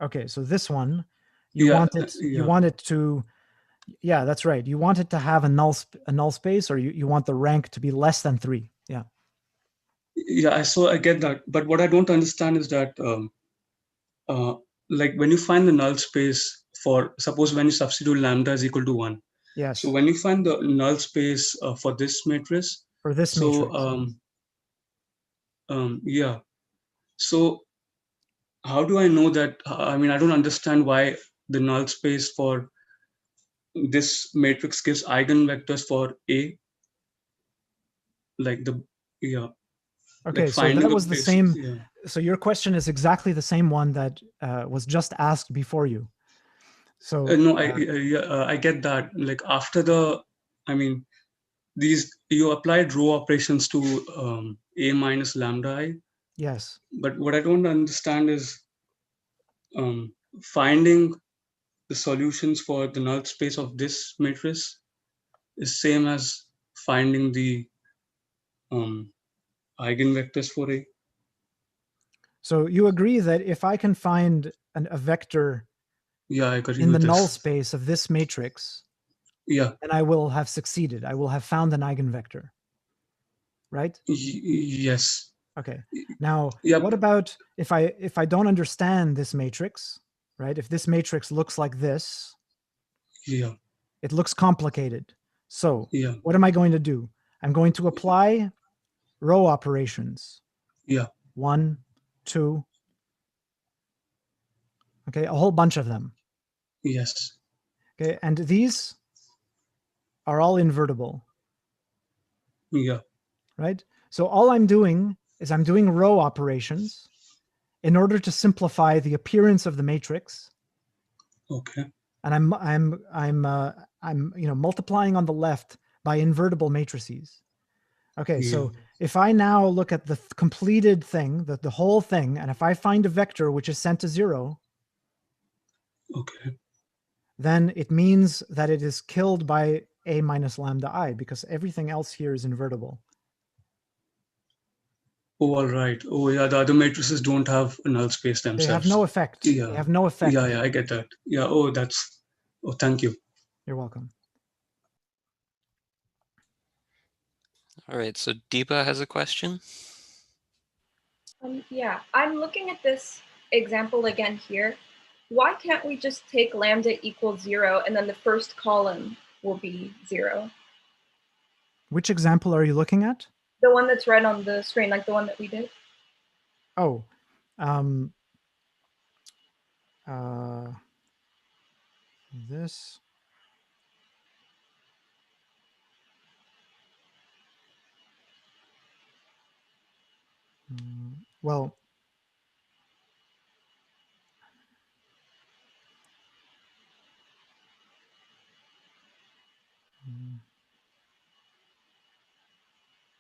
Okay, so this one, you want it to, yeah, that's right. You want it to have a null space, or you want the rank to be less than 3. Yeah. Yeah, so I get that, but what I don't understand is that like when you find the null space for, suppose when you substitute lambda is equal to 1. Yes. So when you find the null space for this matrix, for this matrix. Yeah. So how do I know that? I mean, I don't understand why the null space for this matrix gives eigenvectors for A. Like the, yeah. Okay, like so that was the basis, same. yeah. So your question is exactly the same one that was just asked before you. So No, I get that. Like after the, I mean, these, you applied row operations to A minus lambda I. Yes. But what I don't understand is finding the solutions for the null space of this matrix is same as finding the eigenvectors for A. So you agree that if I can find a vector I agree in the with null this. space of this matrix, then I will have succeeded. I will have found an eigenvector, right? Yes. Okay. Now, what about if I don't understand this matrix, right? If this matrix looks like this, it looks complicated. So what am I going to do? I'm going to apply row operations. 1, 2. Okay, a whole bunch of them. Yes. Okay, and these are all invertible. Right? So all I'm doing is I'm doing row operations in order to simplify the appearance of the matrix. Okay. And I'm multiplying on the left by invertible matrices. Okay, so if I now look at the completed thing, the whole thing, and if I find a vector which is sent to 0, then it means that it is killed by A minus lambda I, because everything else here is invertible. Oh, all right. Oh, yeah, the other matrices don't have a null space themselves. They have no effect. Yeah. They have no effect. Yeah, I get that. Yeah, oh, thank you. You're welcome. All right, so Deepa has a question. Yeah, I'm looking at this example again here. Why can't we just take lambda equals 0 and then the first column will be 0? Which example are you looking at? The one that's right on the screen, like the one that we did. Oh, this. Well,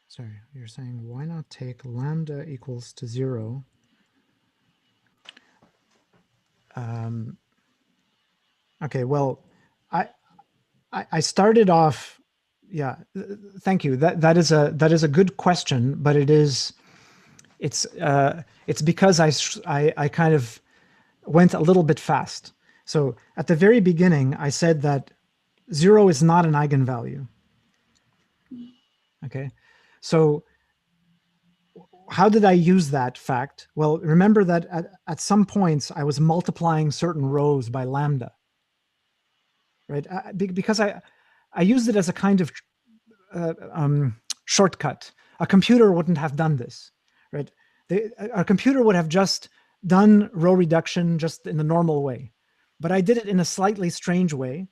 sorry, you're saying why not take lambda equals to 0? Okay, well, I started off. Yeah, thank you. That is a good question, but it is it's because I kind of went a little bit fast. So at the very beginning, I said that 0 is not an eigenvalue. Okay, so how did I use that fact? Well, remember that at some points I was multiplying certain rows by lambda, right? Because I used it as a kind of shortcut. A computer wouldn't have done this, right? A computer would have just done row reduction just in the normal way. But I did it in a slightly strange way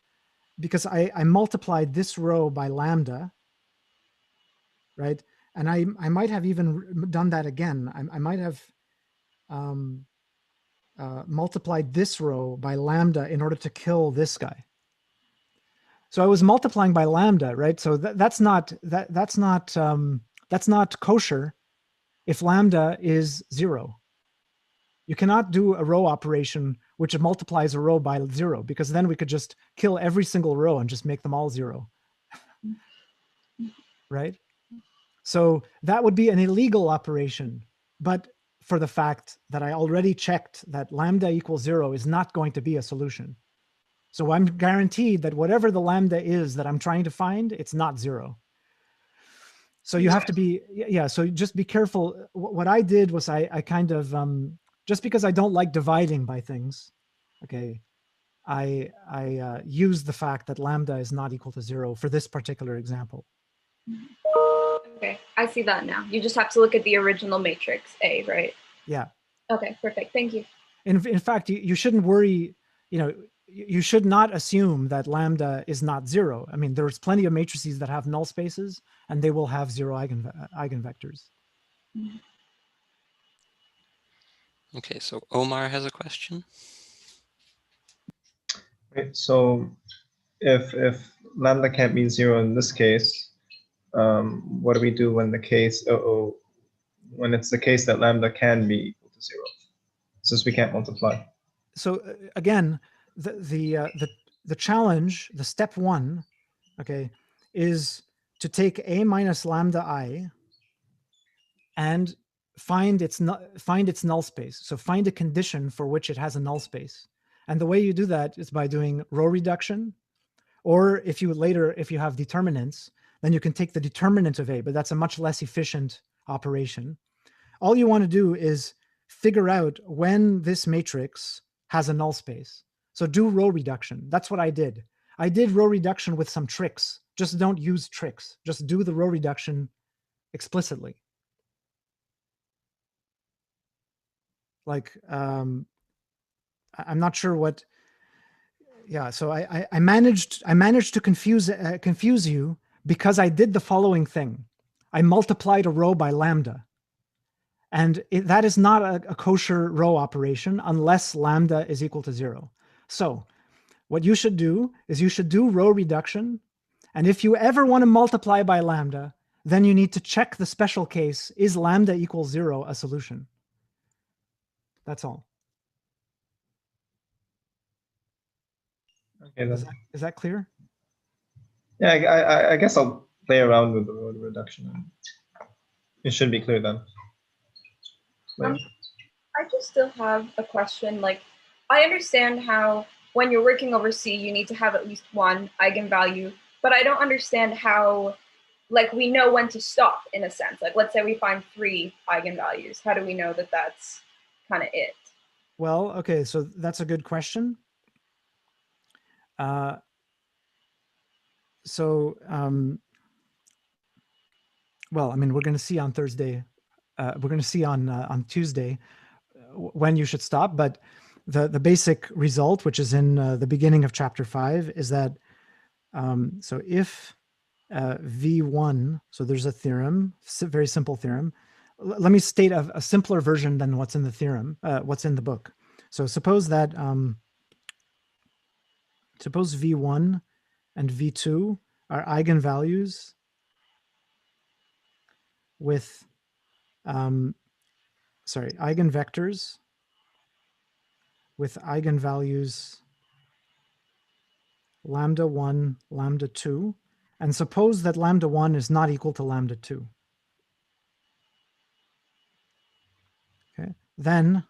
because I multiplied this row by lambda, right? And I might have even done that again. I might have multiplied this row by lambda in order to kill this guy. So I was multiplying by lambda, right? So that's not kosher if lambda is 0. You cannot do a row operation which multiplies a row by 0, because then we could just kill every single row and just make them all 0, right? So that would be an illegal operation, but for the fact that I already checked that lambda equals 0 is not going to be a solution. So I'm guaranteed that whatever the lambda is that I'm trying to find, it's not 0. So you have to be, so just be careful. What I did was I kind of, just because I don't like dividing by things, okay, I use the fact that lambda is not equal to 0 for this particular example. Okay, I see that now. You just have to look at the original matrix A, right? Yeah. Okay, perfect. Thank you. In fact, you shouldn't worry, you should not assume that lambda is not 0. I mean, there's plenty of matrices that have null spaces and they will have 0 eigenvectors. Okay, so Omar has a question. Right, so if lambda can't be 0 in this case, what do we do when the case, when it's the case that lambda can be equal to 0, since we can't multiply? So again, the challenge, the step 1, okay, is to take a minus lambda I and find its null space. So find a condition for which it has a null space. And the way you do that is by doing row reduction, or if you have determinants, then you can take the determinant of A, but that's a much less efficient operation. All you want to do is figure out when this matrix has a null space. So do row reduction. That's what I did. I did row reduction with some tricks. Just don't use tricks. Just do the row reduction explicitly. Like, I'm not sure what. Yeah, so I managed to confuse you because I did the following thing. I multiplied a row by lambda. And that is not a kosher row operation unless lambda is equal to 0. So what you should do is you should do row reduction. And if you ever want to multiply by lambda, then you need to check the special case, is lambda equals 0 a solution? That's all. Okay, then. Is that clear? Yeah, I guess I'll play around with the row reduction. It should be clear then. I just still have a question. Like, I understand how when you're working over C, you need to have at least one eigenvalue, but I don't understand how, like, we know when to stop in a sense. Like, let's say we find 3 eigenvalues. How do we know that that's kind of it? Well, okay, so that's a good question. Well, I mean, we're going to see on Thursday. We're going to see on Tuesday when you should stop. But the basic result, which is in the beginning of chapter 5, is that so if V1, so there's a theorem, very simple theorem. Let me state a simpler version than what's in the theorem, what's in the book. So suppose that suppose V1 and V2 are eigenvalues with eigenvectors with eigenvalues lambda 1, lambda 2, and suppose that lambda 1 is not equal to lambda 2. then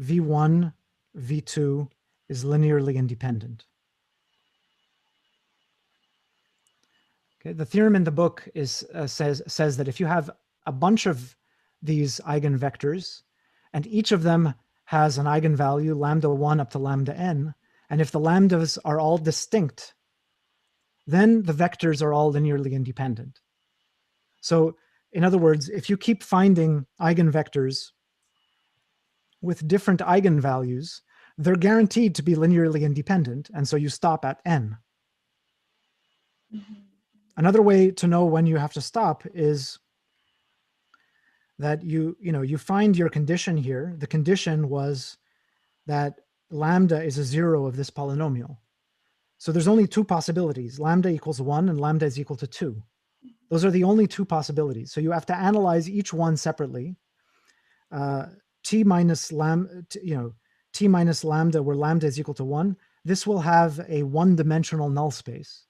v1, v2 is linearly independent. Okay, the theorem in the book says that if you have a bunch of these eigenvectors, and each of them has an eigenvalue lambda 1 up to lambda n, and if the lambdas are all distinct, then the vectors are all linearly independent. So in other words, if you keep finding eigenvectors with different eigenvalues, they're guaranteed to be linearly independent, and so you stop at n. Another way to know when you have to stop is that you find your condition here. The condition was that lambda is a 0 of this polynomial. So there's only two possibilities. Lambda equals 1 and lambda is equal to 2. Those are the only two possibilities. So you have to analyze each one separately. T minus lambda, where lambda is equal to 1, this will have a one-dimensional null space.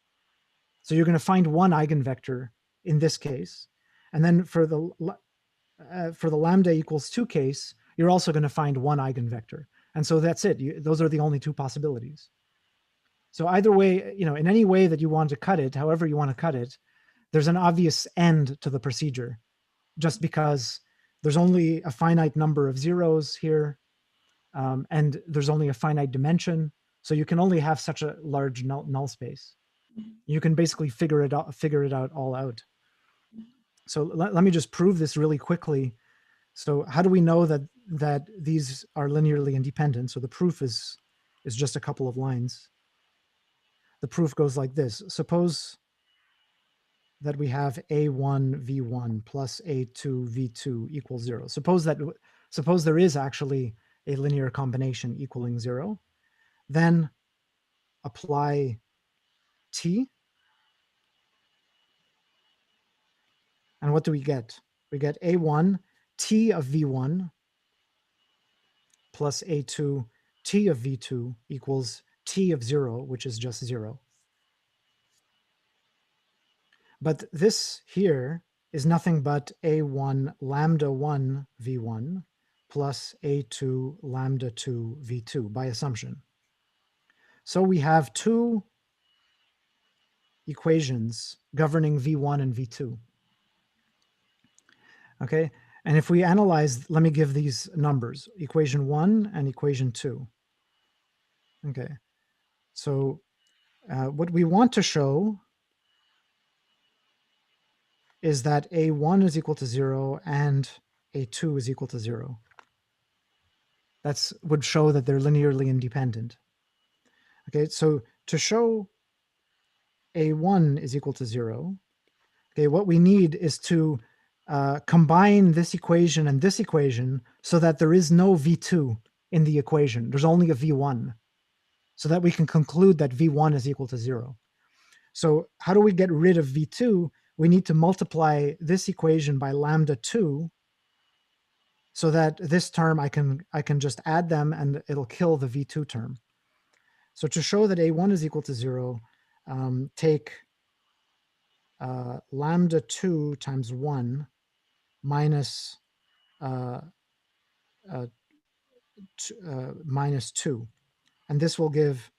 So you're going to find one eigenvector in this case. And then for the lambda equals 2 case, you're also going to find one eigenvector. And so that's it. Those are the only two possibilities. So either way, in any way that you want to cut it, however you want to cut it, there's an obvious end to the procedure, just because there's only a finite number of zeros here, and there's only a finite dimension. So you can only have such a large null space. You can basically figure it out all out. So let me just prove this really quickly. So how do we know that these are linearly independent? So the proof is just a couple of lines. The proof goes like this. Suppose that we have a1 v1 plus a2 v2 equals 0. Suppose there is actually a linear combination equaling 0. Then apply t. And what do we get? We get a1 t of v1 plus a2 t of v2 equals t of 0, which is just 0. But this here is nothing but a1 lambda 1 v1 plus a2 lambda 2 v2 by assumption. So we have two equations governing v1 and v2. Okay, and if we analyze, let me give these numbers, equation 1 and equation 2. Okay, so what we want to show is that a1 is equal to 0 and a2 is equal to 0. That would show that they're linearly independent. Okay, so to show a1 is equal to 0, okay, what we need is to combine this equation and this equation so that there is no v2 in the equation. There's only a v1, so that we can conclude that v1 is equal to 0. So how do we get rid of v2? We need to multiply this equation by lambda 2 so that this term I can just add them and it'll kill the v2 term. So to show that a1 is equal to 0, take lambda 2 times 1 minus minus 2. And this will give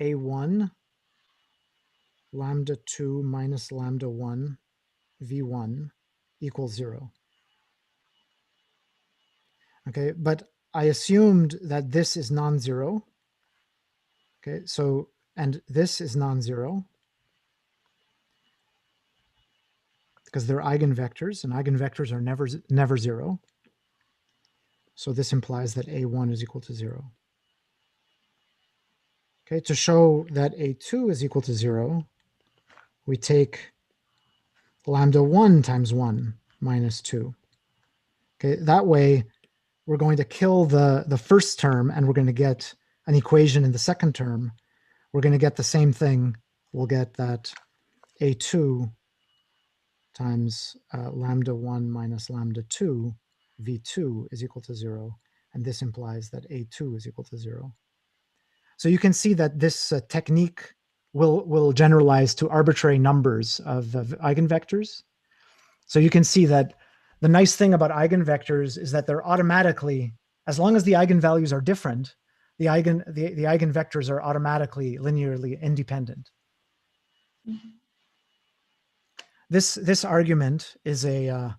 a1 lambda 2 minus lambda 1 v1 equals 0. Okay, but I assumed that this is non-zero. Okay, so, and this is non-zero because they're eigenvectors, and eigenvectors are never 0. So this implies that a1 is equal to 0. Okay, to show that a2 is equal to 0, we take lambda 1 times 1 minus 2. Okay, that way we're going to kill the first term and we're going to get an equation in the second term. We're going to get the same thing. We'll get that a2 times lambda 1 minus lambda 2 v2 is equal to 0. And this implies that a2 is equal to 0. So you can see that this technique will generalize to arbitrary numbers of eigenvectors. So you can see that the nice thing about eigenvectors is that they're automatically, as long as the eigenvalues are different, the eigenvectors are automatically linearly independent. This argument is a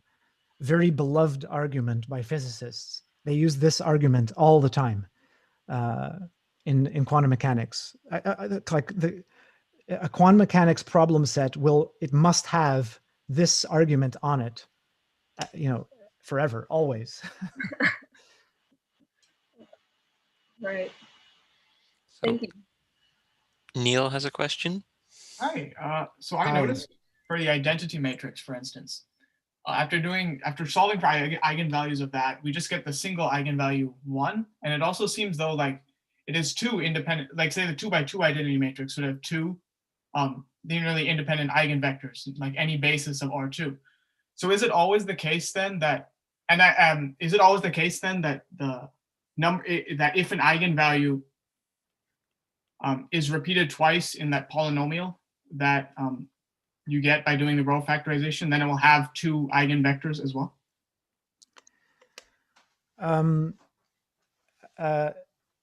very beloved argument by physicists. They use this argument all the time in quantum mechanics. Like a quantum mechanics problem set must have this argument on it, forever, always. Right. So Thank you. Neil has a question. Hi. So I Hi. noticed for the identity matrix, for instance, after solving for eigenvalues of that, we just get the single eigenvalue 1, and it also seems though like it is two independent, like say the 2 by 2 identity matrix would have two linearly independent eigenvectors, like any basis of R2. So is it always the case then that, is it always the case then that the number that if an eigenvalue is repeated twice in that polynomial that you get by doing the row factorization, then it will have two eigenvectors as well?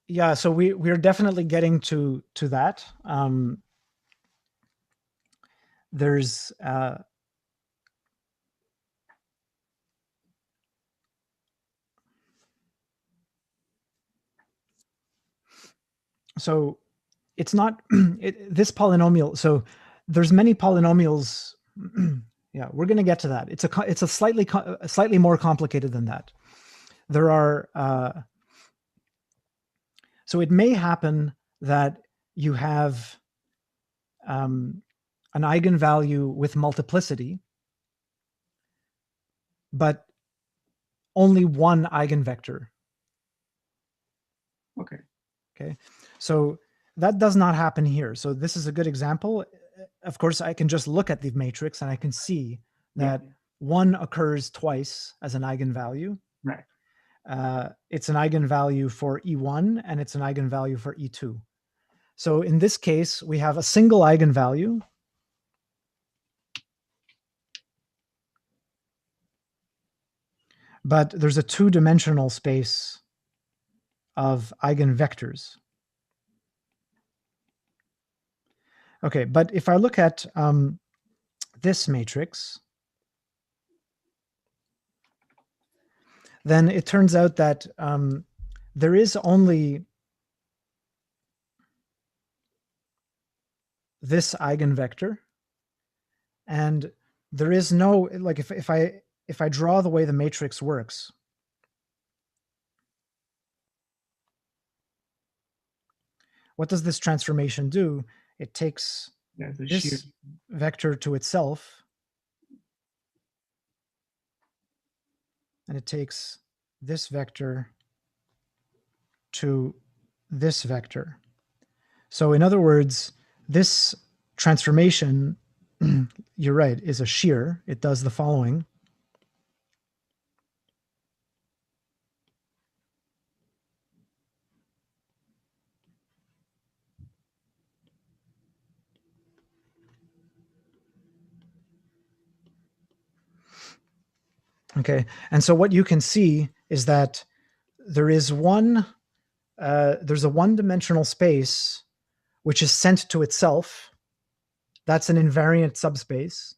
Yeah, so we're definitely getting to that. There's so it's not this polynomial. So there's many polynomials. Yeah, we're going to get to that. It's a slightly more complicated than that. There are so it may happen that you have an eigenvalue with multiplicity, but only one eigenvector. Okay. So that does not happen here. So this is a good example. Of course, I can just look at the matrix and I can see that one occurs twice as an eigenvalue. Right. It's an eigenvalue for E1 and it's an eigenvalue for E2. So in this case, we have a single eigenvalue. But there's a two-dimensional space of eigenvectors. Okay, but if I look at this matrix, then it turns out that there is only this eigenvector, and there is no, like if I draw the way the matrix works, what does this transformation do? It takes this vector to itself, and it takes this vector to this vector. So in other words, this transformation, you're right, is a shear. It does the following. Okay, and so what you can see is that there is there's a one-dimensional space which is sent to itself. That's an invariant subspace.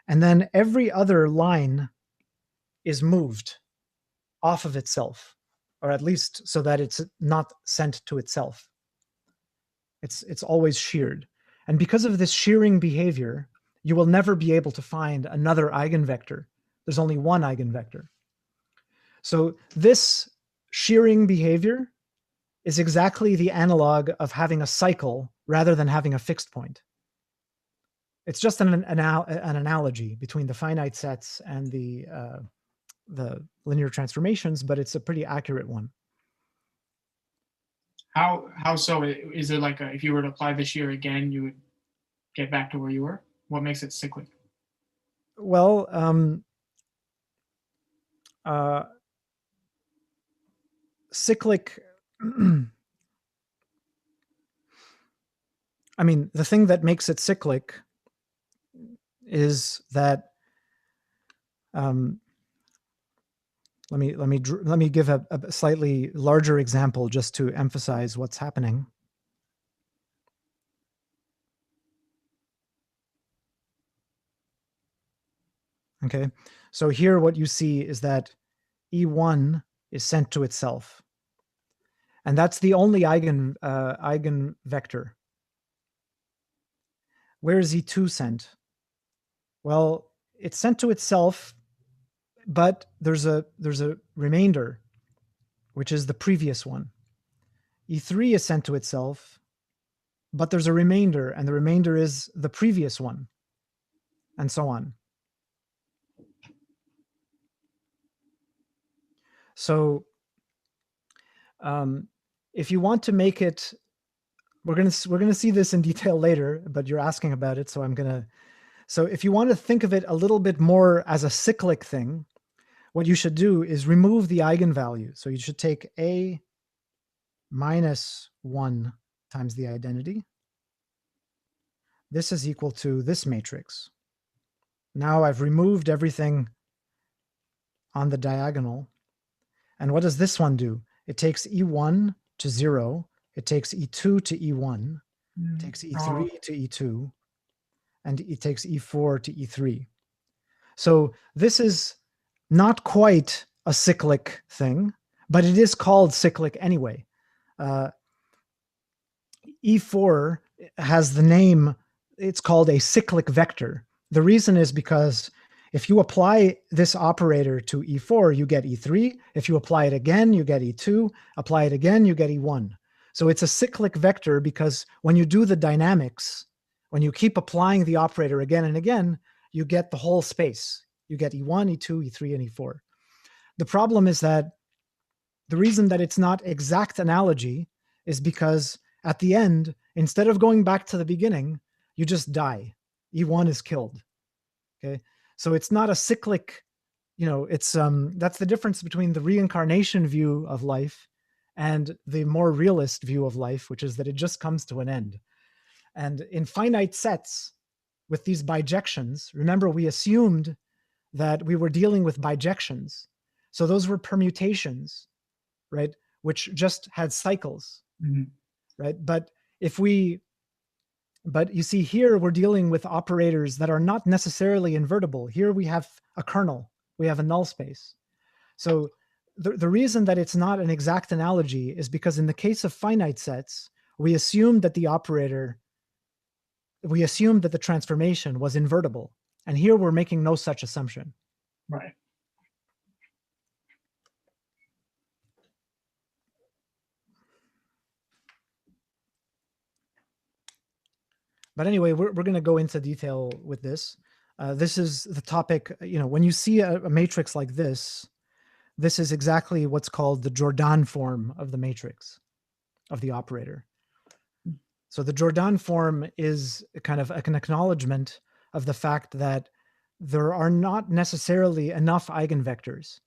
And then every other line is moved off of itself, or at least so that it's not sent to itself. It's always sheared. And because of this shearing behavior, you will never be able to find another eigenvector. There's only one eigenvector. So this shearing behavior is exactly the analog of having a cycle rather than having a fixed point. It's just an analogy between the finite sets and the linear transformations, but it's a pretty accurate one. How so? Is it like if you were to apply the shear again, you would get back to where you were? What makes it cyclic? Well, cyclic, I mean, the thing that makes it cyclic is that Let me give a slightly larger example just to emphasize what's happening. Okay, so here what you see is that E1 is sent to itself. And that's the only eigenvector. Where is E2 sent? Well, it's sent to itself, but there's a remainder, which is the previous one. E3 is sent to itself, but there's a remainder, and the remainder is the previous one, and so on. So if you want to make it, we're gonna see this in detail later, but you're asking about it, so so if you want to think of it a little bit more as a cyclic thing, what you should do is remove the eigenvalue. So you should take A minus 1 times the identity. This is equal to this matrix. Now I've removed everything on the diagonal. And what does this one do? It takes E1 to 0. It takes E2 to E1. It takes E3 to E2. And it takes E4 to E3. So this is not quite a cyclic thing, but it is called cyclic anyway. E4 has the name, it's called a cyclic vector. The reason is because if you apply this operator to E4, you get E3. If you apply it again, you get E2. Apply it again, you get E1. So it's a cyclic vector because when you do the dynamics, when you keep applying the operator again and again, you get the whole space. You get E1, E2, E3, and E4. The problem is that the reason that it's not exact analogy is because at the end, instead of going back to the beginning, you just die. E1 is killed. Okay, so it's not a cyclic. It's that's the difference between the reincarnation view of life and the more realist view of life, which is that it just comes to an end. And in finite sets, with these bijections, remember we assumed that we were dealing with bijections. So those were permutations, right? Which just had cycles, right? But you see here, we're dealing with operators that are not necessarily invertible. Here we have a kernel, we have a null space. So the reason that it's not an exact analogy is because in the case of finite sets, we assumed that the transformation was invertible. And here we're making no such assumption. Right. But anyway, we're going to go into detail with this. This is the topic, when you see a matrix like this, this is exactly what's called the Jordan form of the matrix, of the operator. So the Jordan form is kind of an acknowledgement of the fact that there are not necessarily enough eigenvectors.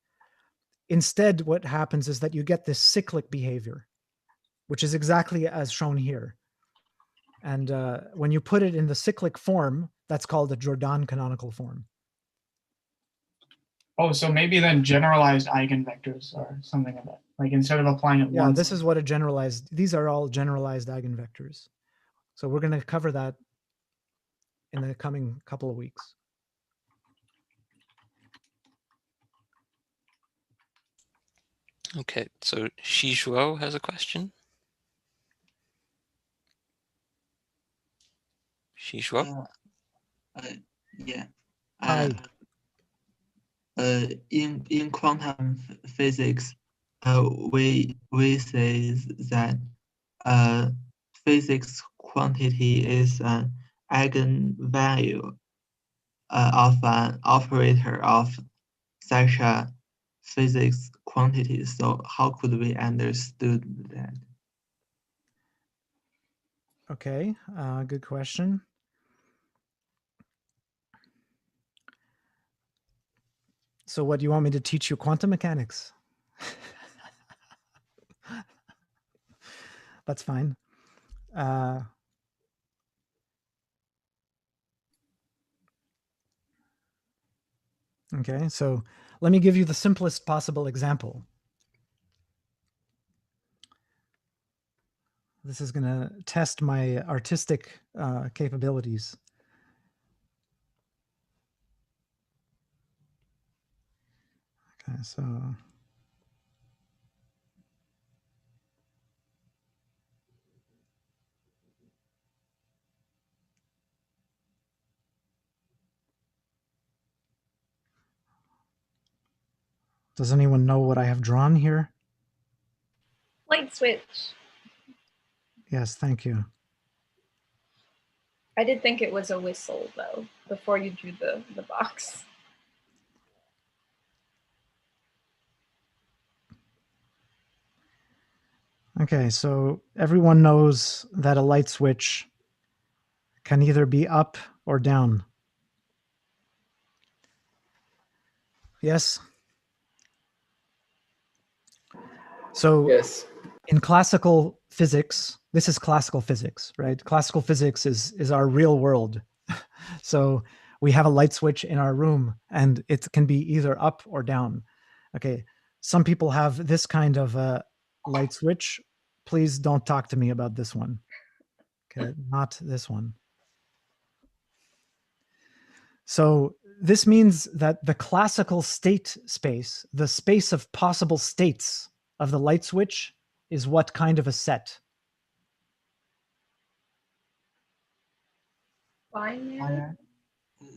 Instead, what happens is that you get this cyclic behavior, which is exactly as shown here. And when you put it in the cyclic form, that's called the Jordan canonical form. Oh, so maybe then generalized eigenvectors or something like that. Like instead of applying it once. This is what these are all generalized eigenvectors. So we're going to cover that in the coming couple of weeks. Okay, so Shizhuo has a question. Shizhuo? Yeah. Hi. In quantum physics, we say that physics quantity is an eigenvalue of an operator of such a physics quantity. So how could we understood that? Okay, good question. So what, do you want me to teach you quantum mechanics? That's fine. Okay, so let me give you the simplest possible example. This is going to test my artistic capabilities. Okay, so does anyone know what I have drawn here? Light switch. Yes, thank you. I did think it was a whistle though, before you drew the box. Okay, so everyone knows that a light switch can either be up or down. Yes? So Yes. in classical physics, this is classical physics, right? Classical physics is our real world. So we have a light switch in our room and it can be either up or down. Okay, some people have this kind of a light switch. Please don't talk to me about this one. Okay, not this one. So this means that the classical state space, the space of possible states of the light switch, is what kind of a set? Binary?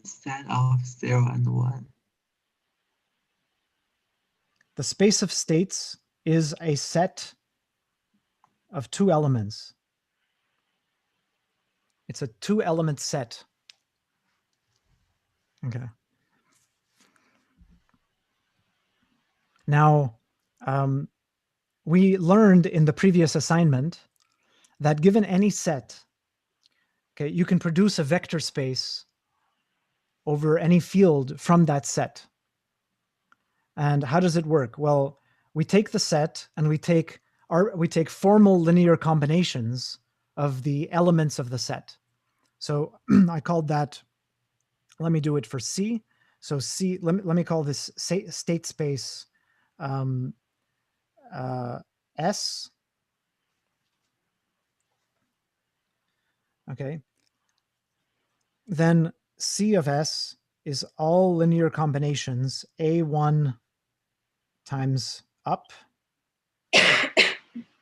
Set of 0 and 1. The space of states is a set of two elements. It's a two-element set. Okay. Now, we learned in the previous assignment that given any set, okay, you can produce a vector space over any field from that set. And how does it work? Well, we take the set and we take formal linear combinations of the elements of the set. So I called that, let me do it for C. So C, let me call this state space S. Okay. Then C of S is all linear combinations A1 times up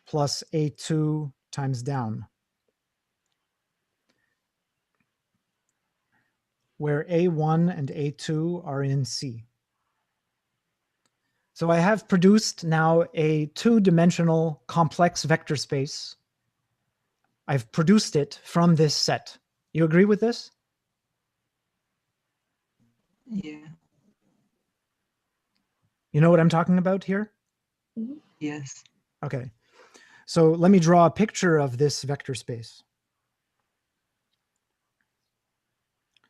plus A2 times down, where A1 and A2 are in C. So I have produced now a two-dimensional complex vector space. I've produced it from this set. You agree with this? Yeah. You know what I'm talking about here? Yes. Okay. So let me draw a picture of this vector space.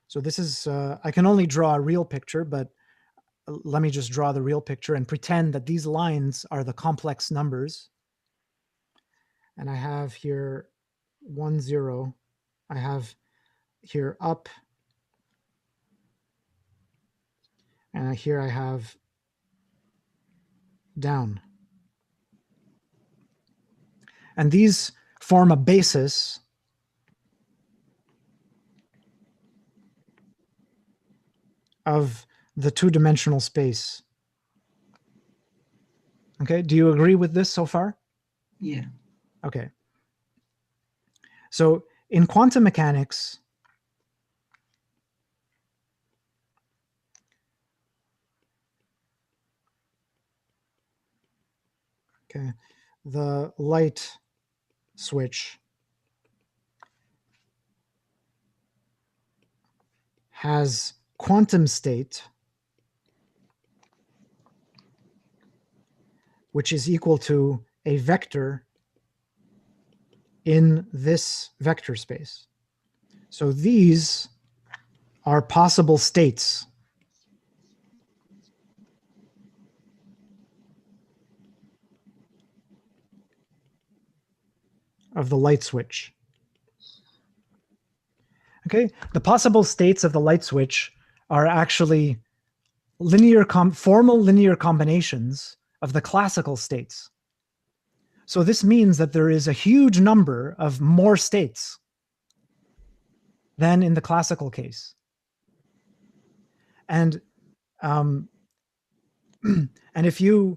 So this is, I can only draw a real picture, but let me just draw the real picture and pretend that these lines are the complex numbers. And I have here 1, 0. I have here up. And here I have down. And these form a basis of the two-dimensional space. Okay, do you agree with this so far? Yeah. Okay. So in quantum mechanics, okay, the light switch has quantum state, which is equal to a vector in this vector space. So these are possible states. Of the light switch. Okay, the possible states of the light switch are actually formal linear combinations of the classical states. So this means that there is a huge number of more states than in the classical case. And and if you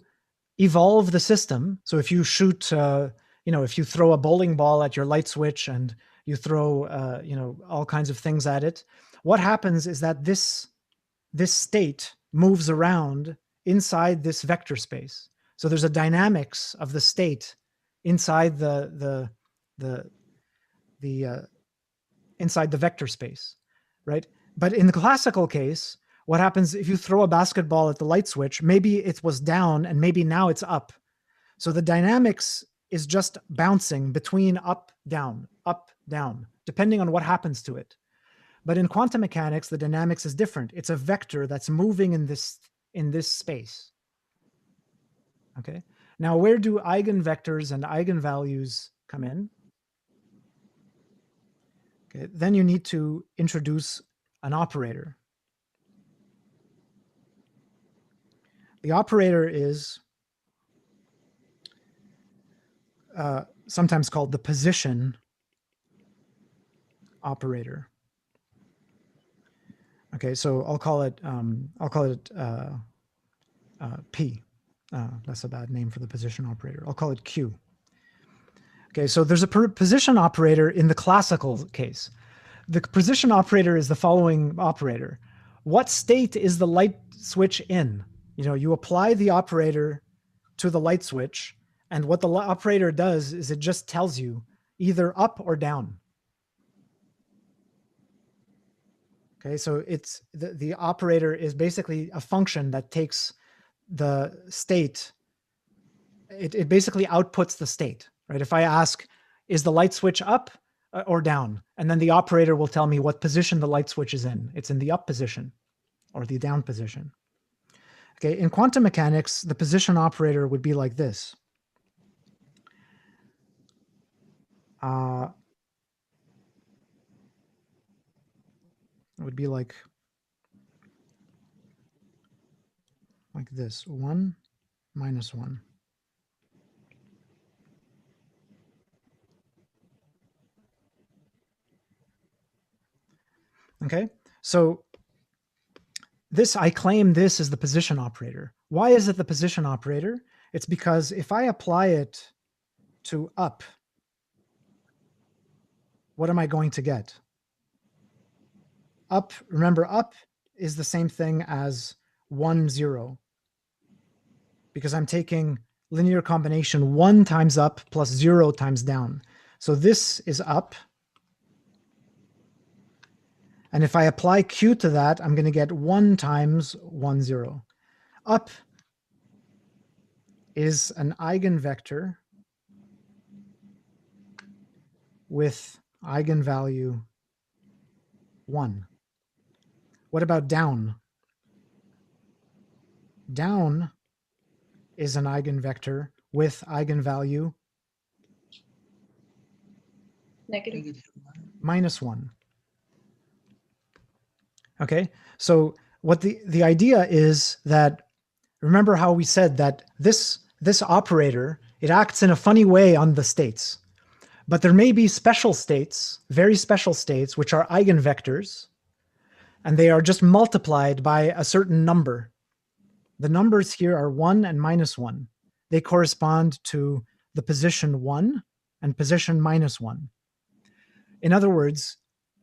evolve the system, so if you shoot, if you throw a bowling ball at your light switch and you throw, all kinds of things at it, what happens is that this state moves around inside this vector space. So there's a dynamics of the state inside inside the vector space, right? But in the classical case, what happens if you throw a basketball at the light switch, maybe it was down and maybe now it's up. So the dynamics is just bouncing between up, down, depending on what happens to it. But in quantum mechanics, the dynamics is different. It's a vector that's moving in this space. Okay. Now, where do eigenvectors and eigenvalues come in? Okay. Then you need to introduce an operator. The operator is sometimes called the position operator. Okay, so I'll call it P. That's a bad name for the position operator. I'll call it Q. Okay, so there's a position operator in the classical case. The position operator is the following operator. What state is the light switch in? You apply the operator to the light switch, and what the operator does is it just tells you either up or down. Okay, so it's the operator is basically a function that takes the state. It basically outputs the state, right? If I ask, is the light switch up or down? And then the operator will tell me what position the light switch is in. It's in the up position or the down position. Okay, in quantum mechanics, the position operator would be like this. It would be like this, 1 minus 1. Okay, so I claim this is the position operator. Why is it the position operator? It's because if I apply it to up, what am I going to get? Up, remember, up is the same thing as 1, 0. Because I'm taking linear combination 1 times up plus 0 times down. So this is up. And if I apply Q to that, I'm going to get 1 times 1, 0. Up is an eigenvector with eigenvalue 1. What about down? Down is an eigenvector with eigenvalue -1. Okay, so what the idea is that, remember how we said that this operator, it acts in a funny way on the states. But there may be special states, very special states, which are eigenvectors, and they are just multiplied by a certain number. The numbers here are 1 and -1. They correspond to the position 1 and position -1. In other words,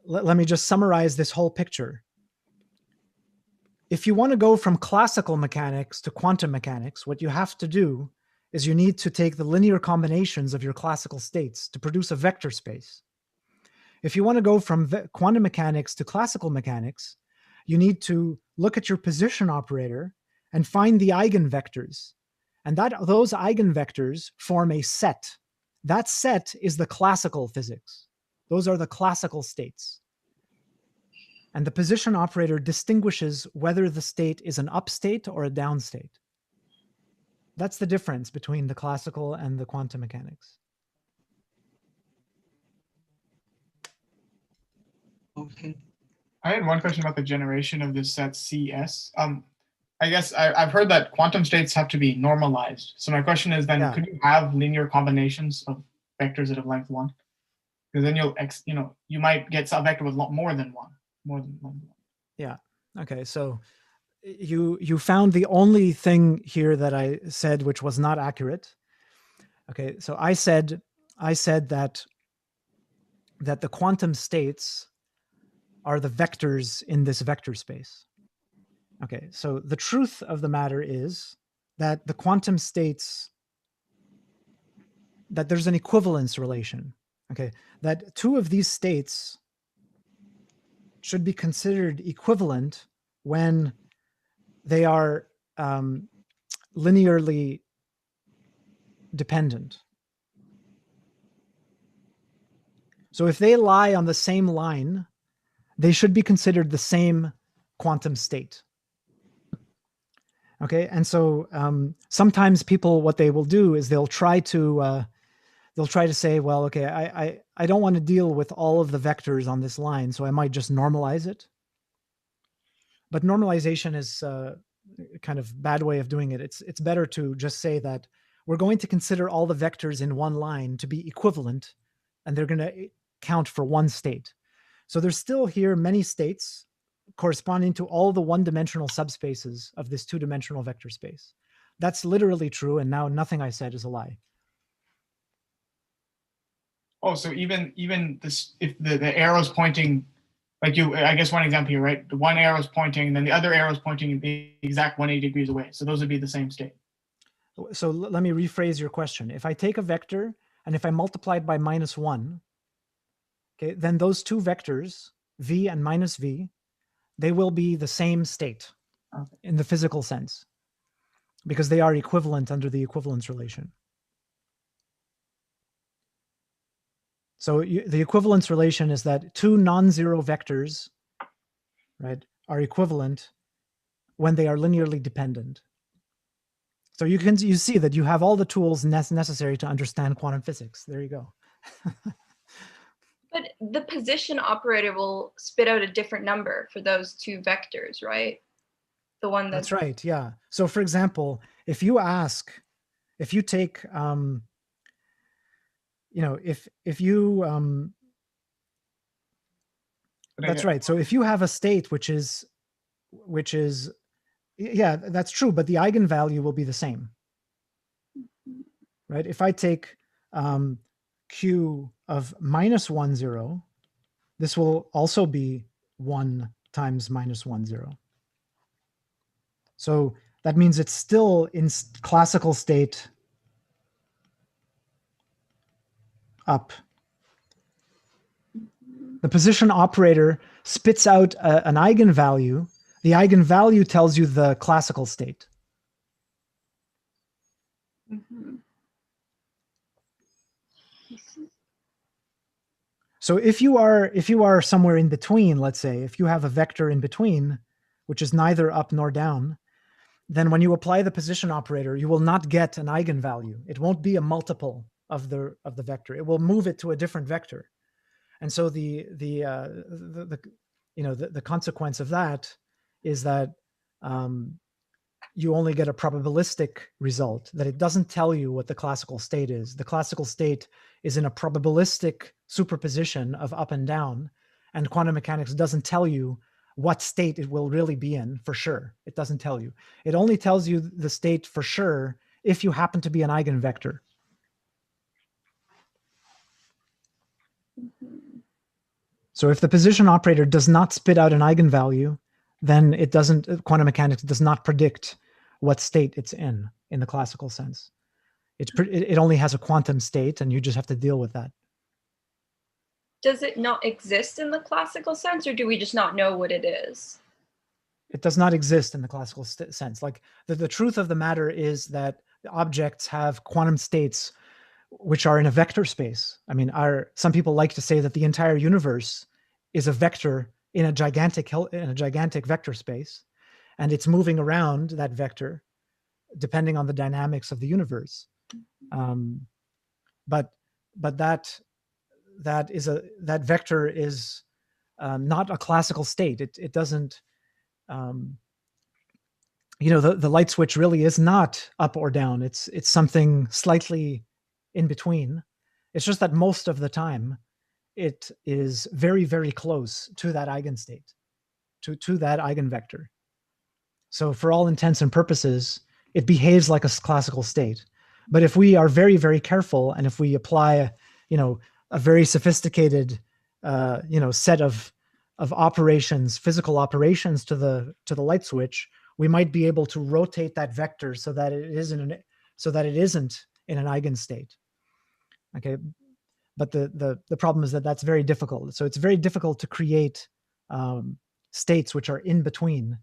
let me just summarize this whole picture. If you want to go from classical mechanics to quantum mechanics, what you have to do is you need to take the linear combinations of your classical states to produce a vector space. If you want to go from quantum mechanics to classical mechanics, you need to look at your position operator and find the eigenvectors. And those eigenvectors form a set. That set is the classical physics. Those are the classical states. And the position operator distinguishes whether the state is an up state or a down state. That's the difference between the classical and the quantum mechanics. Okay. I had one question about the generation of this set CS. I guess I've heard that quantum states have to be normalized. So my question is then, could you have linear combinations of vectors that have length 1? Because then you might get some vector with more than one. Yeah. Okay. So you found the only thing here that I said which was not accurate. Okay. So I said that the quantum states are the vectors in this vector space. Okay. So the truth of the matter is that the quantum states, that there's an equivalence relation. Okay. That two of these states should be considered equivalent when they are linearly dependent. So if they lie on the same line, they should be considered the same quantum state. Okay, and so sometimes people, what they will do is they'll try to say, well, okay, I don't want to deal with all of the vectors on this line, so I might just normalize it. But normalization is kind of bad way of doing it. It's better to just say that we're going to consider all the vectors in one line to be equivalent, and they're going to count for one state. So there's still here many states corresponding to all the one-dimensional subspaces of this two-dimensional vector space. That's literally true, and now nothing I said is a lie. Oh, so even this, if the arrow's pointing, like I guess one example here, right? The one arrow's pointing, and then the other arrow's pointing the exact 180 degrees away. So those would be the same state. So let me rephrase your question. If I take a vector and if I multiply it by -1, okay, then those two vectors, v and minus v, they will be the same state in the physical sense because they are equivalent under the equivalence relation. So the equivalence relation is that two non-zero vectors, right, are equivalent when they are linearly dependent. So you see that you have all the tools necessary to understand quantum physics. There you go. But the position operator will spit out a different number for those two vectors, right? The one that's right. Yeah. So for example, if you take, that's right. So if you have a state which is, yeah, that's true, but the eigenvalue will be the same, right? If I take Q of -1, 0, this will also be 1 times -1, 0. So that means it's still in classical state up. The position operator spits out an eigenvalue. The eigenvalue tells you the classical state. Mm-hmm. So if you are somewhere in between, let's say, if you have a vector in between, which is neither up nor down, then when you apply the position operator, you will not get an eigenvalue. It won't be a multiple of the vector. It will move it to a different vector. And so the consequence of that is that you only get a probabilistic result, that it doesn't tell you what the classical state is. The classical state is in a probabilistic superposition of up and down, and quantum mechanics doesn't tell you what state it will really be in for sure. It doesn't tell you. It only tells you the state for sure if you happen to be an eigenvector. Mm-hmm. So if the position operator does not spit out an eigenvalue, then quantum mechanics does not predict what state it's in the classical sense. It only has a quantum state, and you just have to deal with that. Does it not exist in the classical sense, or do we just not know what it is? It does not exist in the classical sense. Like the truth of the matter is that objects have quantum states which are in a vector space. I mean, some people like to say that the entire universe is a vector in a gigantic vector space, and it's moving around that vector depending on the dynamics of the universe. But that vector is not a classical state. It doesn't the light switch really is not up or down. It's something slightly in between. It's just that most of the time it is very, very close to that eigenstate, to that eigenvector. So for all intents and purposes, it behaves like a classical state. But if we are very, very careful, and if we apply, a very sophisticated, set of operations, physical operations to the light switch, we might be able to rotate that vector so that it isn't in an eigenstate. Okay, but the problem is that that's very difficult. So it's very difficult to create states which are in between.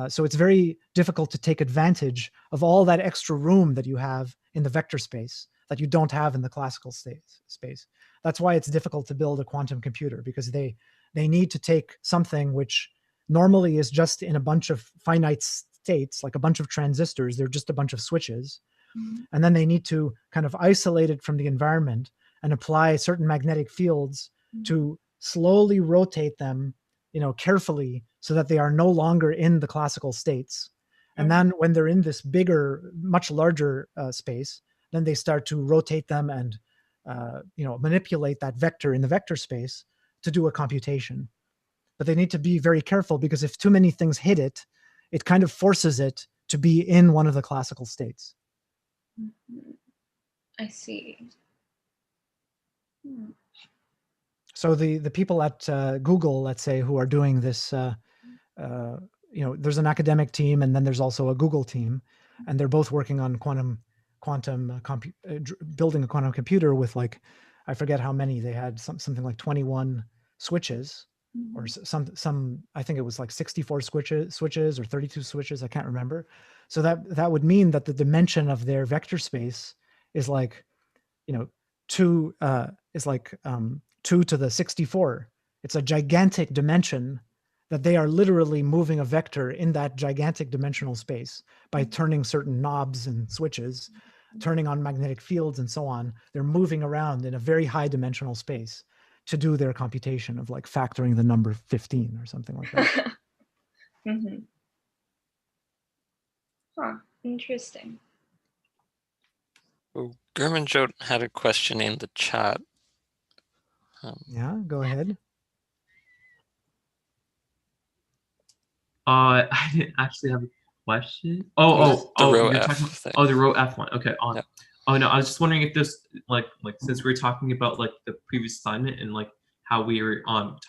So it's very difficult to take advantage of all that extra room that you have in the vector space that you don't have in the classical space. That's why it's difficult to build a quantum computer, because they need to take something which normally is just in a bunch of finite states, like a bunch of transistors. They're just a bunch of switches. Mm-hmm. And then they need to kind of isolate it from the environment and apply certain magnetic fields to slowly rotate them, carefully, so that they are no longer in the classical states. And then when they're in this bigger, much larger space, then they start to rotate them and manipulate that vector in the vector space to do a computation. But they need to be very careful, because if too many things hit it, it kind of forces it to be in one of the classical states. I see. So the people at Google, let's say, who are doing this, there's an academic team, and then there's also a Google team, and they're both working on building a quantum computer with, like, I forget how many they had, something like 21 switches, or some I think it was like 64 switches or 32 switches, I can't remember. So that would mean that the dimension of their vector space is like, 2 to the 64. It's a gigantic dimension that they are literally moving a vector in that gigantic dimensional space by turning certain knobs and switches, turning on magnetic fields and so on. They're moving around in a very high dimensional space to do their computation of, like, factoring the number 15 or something like that. Mm-hmm. Huh, interesting. Well, Gurmanjot had a question in the chat. Yeah, go ahead. I didn't actually have a question. The row you're F talking thing. about, the row F one. Okay. Yep. Oh no, I was just wondering if this, like since we were talking about, like, the previous assignment and, like, how we were talking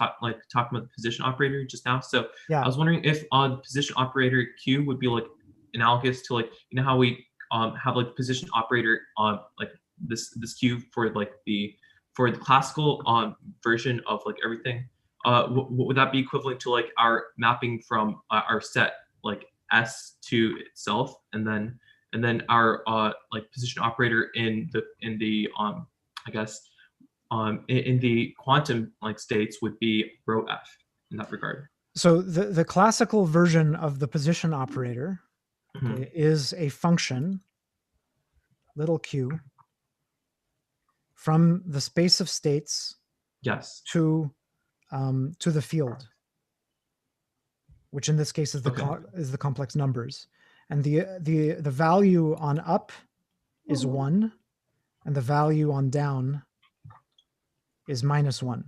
about the position operator just now. So yeah. I was wondering if the position operator Q would be, like, analogous to, like, how we have, like, position operator on, like, this Q for, like, the classical version of, like, everything. Would that be equivalent to, like, our mapping from our set, like, S to itself, and then our like, position operator in the I guess in the quantum, like, states would be row F in that regard. So the classical version of the position operator, okay, is a function, little q, from the space of states, yes, to the field, which in this case is the complex numbers, and the value on up is 1, and the value on down is -1.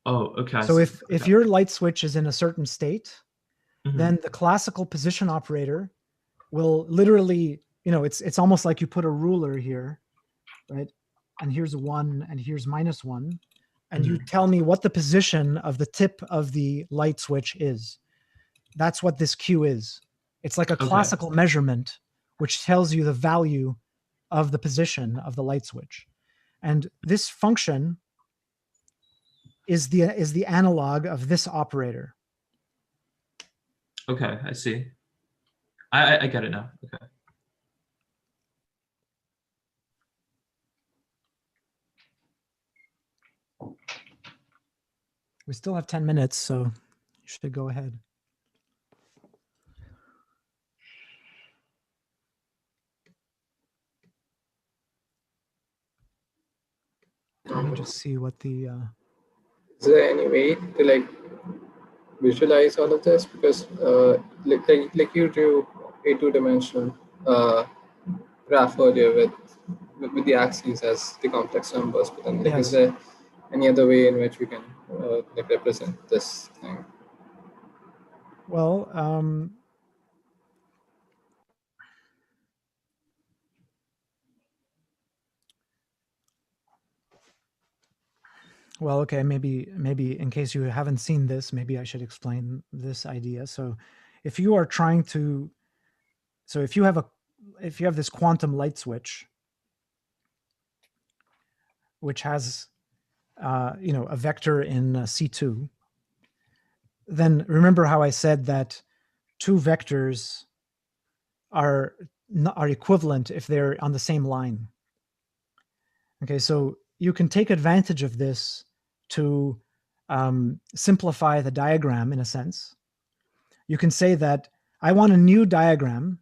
Oh, okay. So if your light switch is in a certain state, then the classical position operator will literally, it's almost like you put a ruler here, right? And here's 1, and here's -1, and you tell me what the position of the tip of the light switch is. That's what this Q is. It's like a classical measurement, which tells you the value of the position of the light switch. And this function is the analog of this operator. Okay, I see. I get it now. Okay. We still have 10 minutes, so you should go ahead. Let me just see what the... Is there any way to, like, visualize all of this? Because like you do a two-dimensional graph earlier with the axes as the complex numbers, but then like, is there any other way in which we can like represent this thing? Well, okay, maybe in case you haven't seen this, maybe I should explain this idea. So if you are trying to, so if you have this quantum light switch, which has a vector in C2, then remember how I said that two vectors are equivalent if they're on the same line. Okay, so you can take advantage of this to simplify the diagram in a sense. You can say that I want a new diagram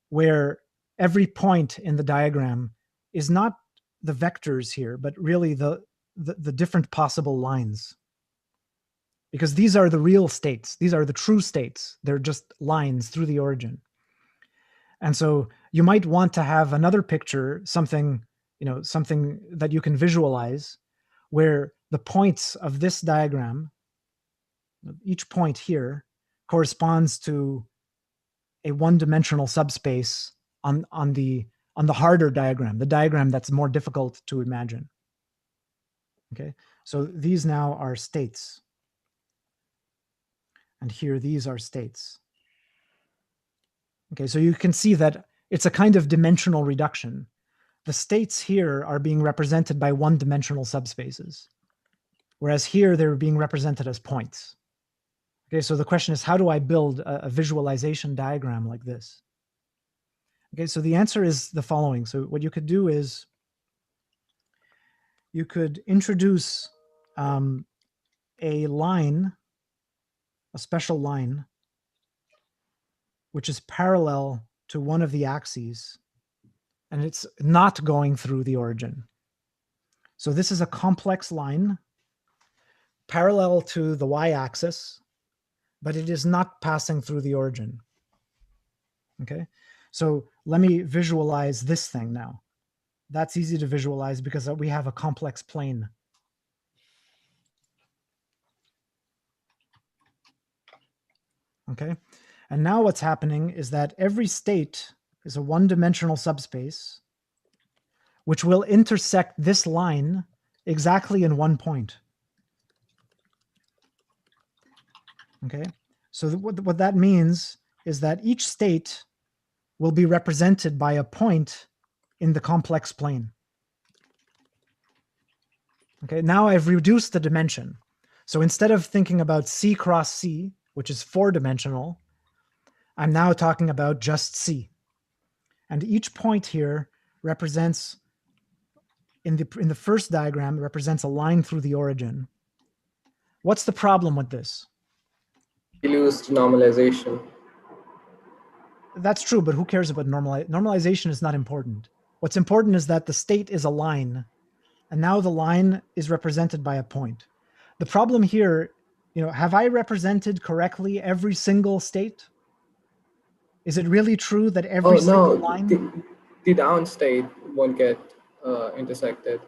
where every point in the diagram is not the vectors here, but really the different possible lines. Because these are the real states. These are the true states. They're just lines through the origin. And so you might want to have another picture, something that you can visualize, where the points of this diagram, each point here, corresponds to a one-dimensional subspace on the harder diagram, the diagram that's more difficult to imagine. Okay, so these now are states. And here, these are states. Okay, so you can see that it's a kind of dimensional reduction. The states here are being represented by one-dimensional subspaces, whereas here they're being represented as points. Okay, so the question is, how do I build a visualization diagram like this? Okay, so the answer is the following. So what you could do is you could introduce a line, a special line, which is parallel to one of the axes, and it's not going through the origin. So this is a complex line parallel to the y-axis, but it is not passing through the origin. Okay, so let me visualize this thing now. That's easy to visualize because we have a complex plane. Okay, and now what's happening is that every state is a one-dimensional subspace which will intersect this line exactly in one point. Okay, so what that means is that each state will be represented by a point in the complex plane. Okay, now I've reduced the dimension. So instead of thinking about C cross C, which is four-dimensional, I'm now talking about just C. And each point here represents, in the first diagram, represents a line through the origin. What's the problem with this? We lose normalization. That's true, but who cares about normalization is not important. What's important is that the state is a line, and now the line is represented by a point. The problem here, have I represented correctly every single state? Is it really true that every single line? The down state won't get intersected.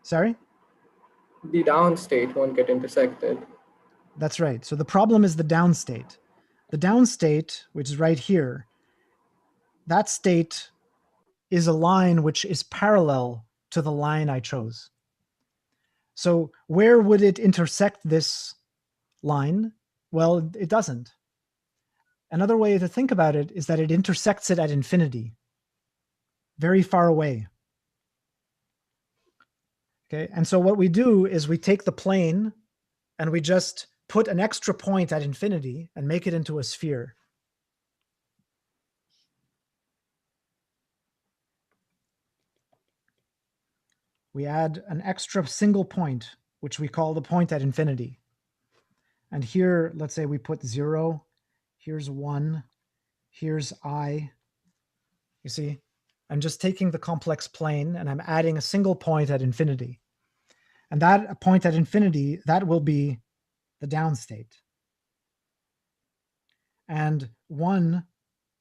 Sorry? The down state won't get intersected. That's right. So the problem is the down state. The down state, which is right here, that state is a line which is parallel to the line I chose. So where would it intersect this line? Well, it doesn't. Another way to think about it is that it intersects it at infinity, very far away. Okay, and so what we do is we take the plane and we just put an extra point at infinity and make it into a sphere. We add an extra single point, which we call the point at infinity. And here, let's say we put 0, here's 1, here's I. You see, I'm just taking the complex plane and I'm adding a single point at infinity. And that point at infinity, that will be the down state. And 1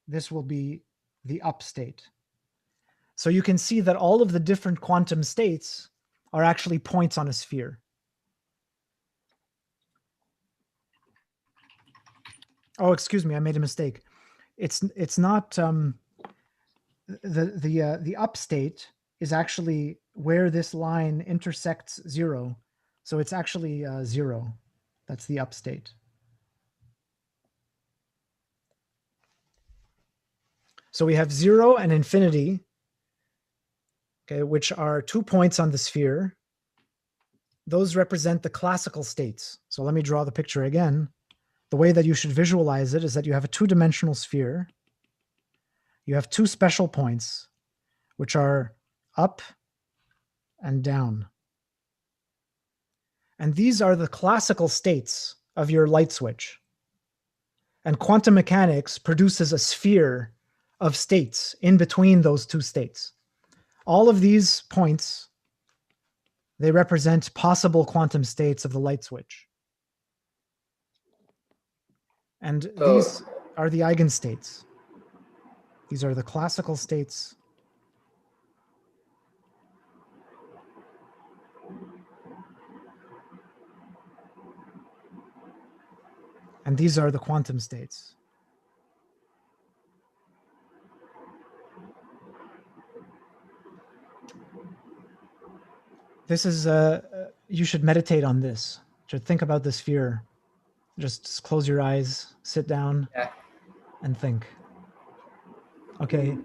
this will be the up state. So you can see that all of the different quantum states are actually points on a sphere. Oh, excuse me, I made a mistake. It's not the up state is actually where this line intersects 0. So it's actually 0. That's the up state. So we have 0 and infinity, okay, which are 2 points on the sphere. Those represent the classical states. So let me draw the picture again. The way that you should visualize it is that you have a 2-dimensional sphere. You have 2 special points, which are up and down. And these are the classical states of your light switch. And quantum mechanics produces a sphere of states in between those 2 states. All of these points, they represent possible quantum states of the light switch. And these are the eigenstates. These are the classical states. And these are the quantum states. This is, you should meditate on this. You should think about the sphere. Just close your eyes, sit down, and think. Okay.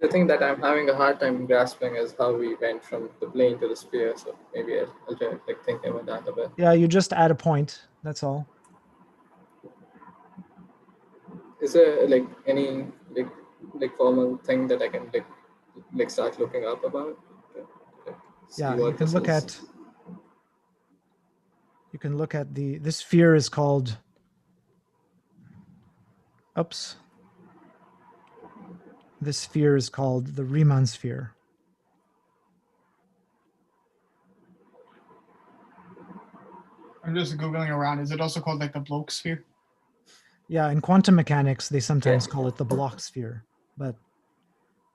The thing that I'm having a hard time grasping is how we went from the plane to the sphere. So maybe I'll try to think about that a bit. Yeah, you just add a point. That's all. Is there like any like formal thing that I can like start looking up about? Yeah, you can look at. You can look at this sphere is called. Oops. This sphere is called the Riemann sphere. I'm just Googling around. Is it also called like the Bloch sphere? Yeah, in quantum mechanics, they sometimes call it the Bloch sphere, but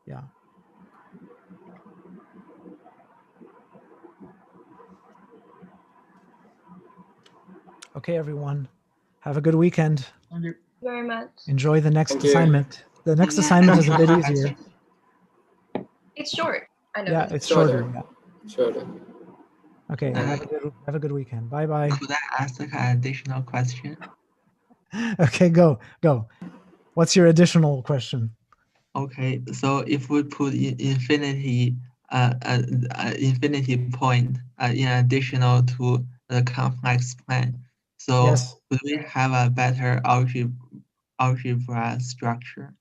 yeah. Okay, everyone. Have a good weekend. Thank you very much. Enjoy the next assignment. The next assignment is a bit easier. It's short. I know. Yeah, it's shorter. Yeah. Shorter. Okay, have a good weekend. Bye-bye. Could I ask an additional question? Okay, go. What's your additional question? Okay, so if we put infinity point in additional to the complex plane, so yes. Would we have a better algebra structure?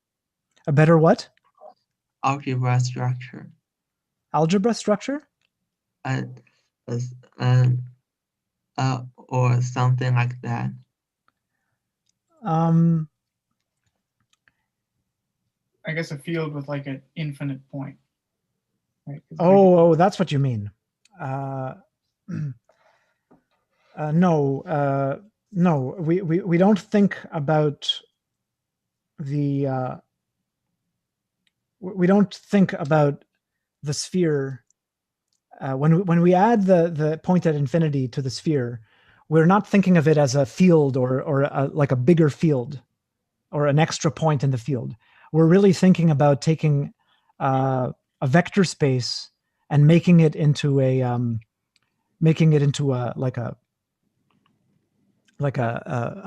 A better what? Algebra structure. Algebra structure? Or something like that. I guess a field with like an infinite point. Right? Oh, that's what you mean. No, we don't think about the we don't think about the sphere when we add the point at infinity to the sphere. We're not thinking of it as a field or like a bigger field or an extra point in the field. We're really thinking about taking a vector space and making it into a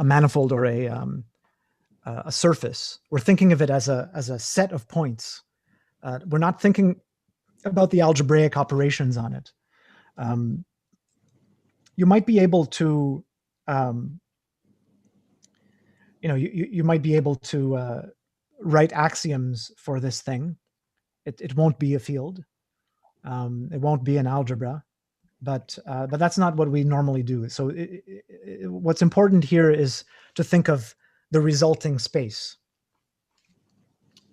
manifold or a surface. We're thinking of it as a set of points. We're not thinking about the algebraic operations on it. You might be able to, you might be able to write axioms for this thing. It won't be a field. It won't be an algebra. But that's not what we normally do. So what's important here is to think of the resulting space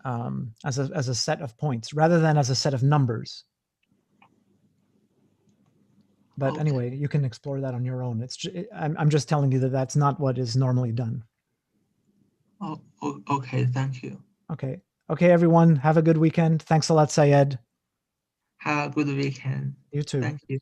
as a set of points rather than as a set of numbers. But anyway, you can explore that on your own. I'm just telling you that that's not what is normally done. Oh, okay. Thank you. Okay. Okay, everyone. Have a good weekend. Thanks a lot, Syed. Have a good weekend. You too. Thank you.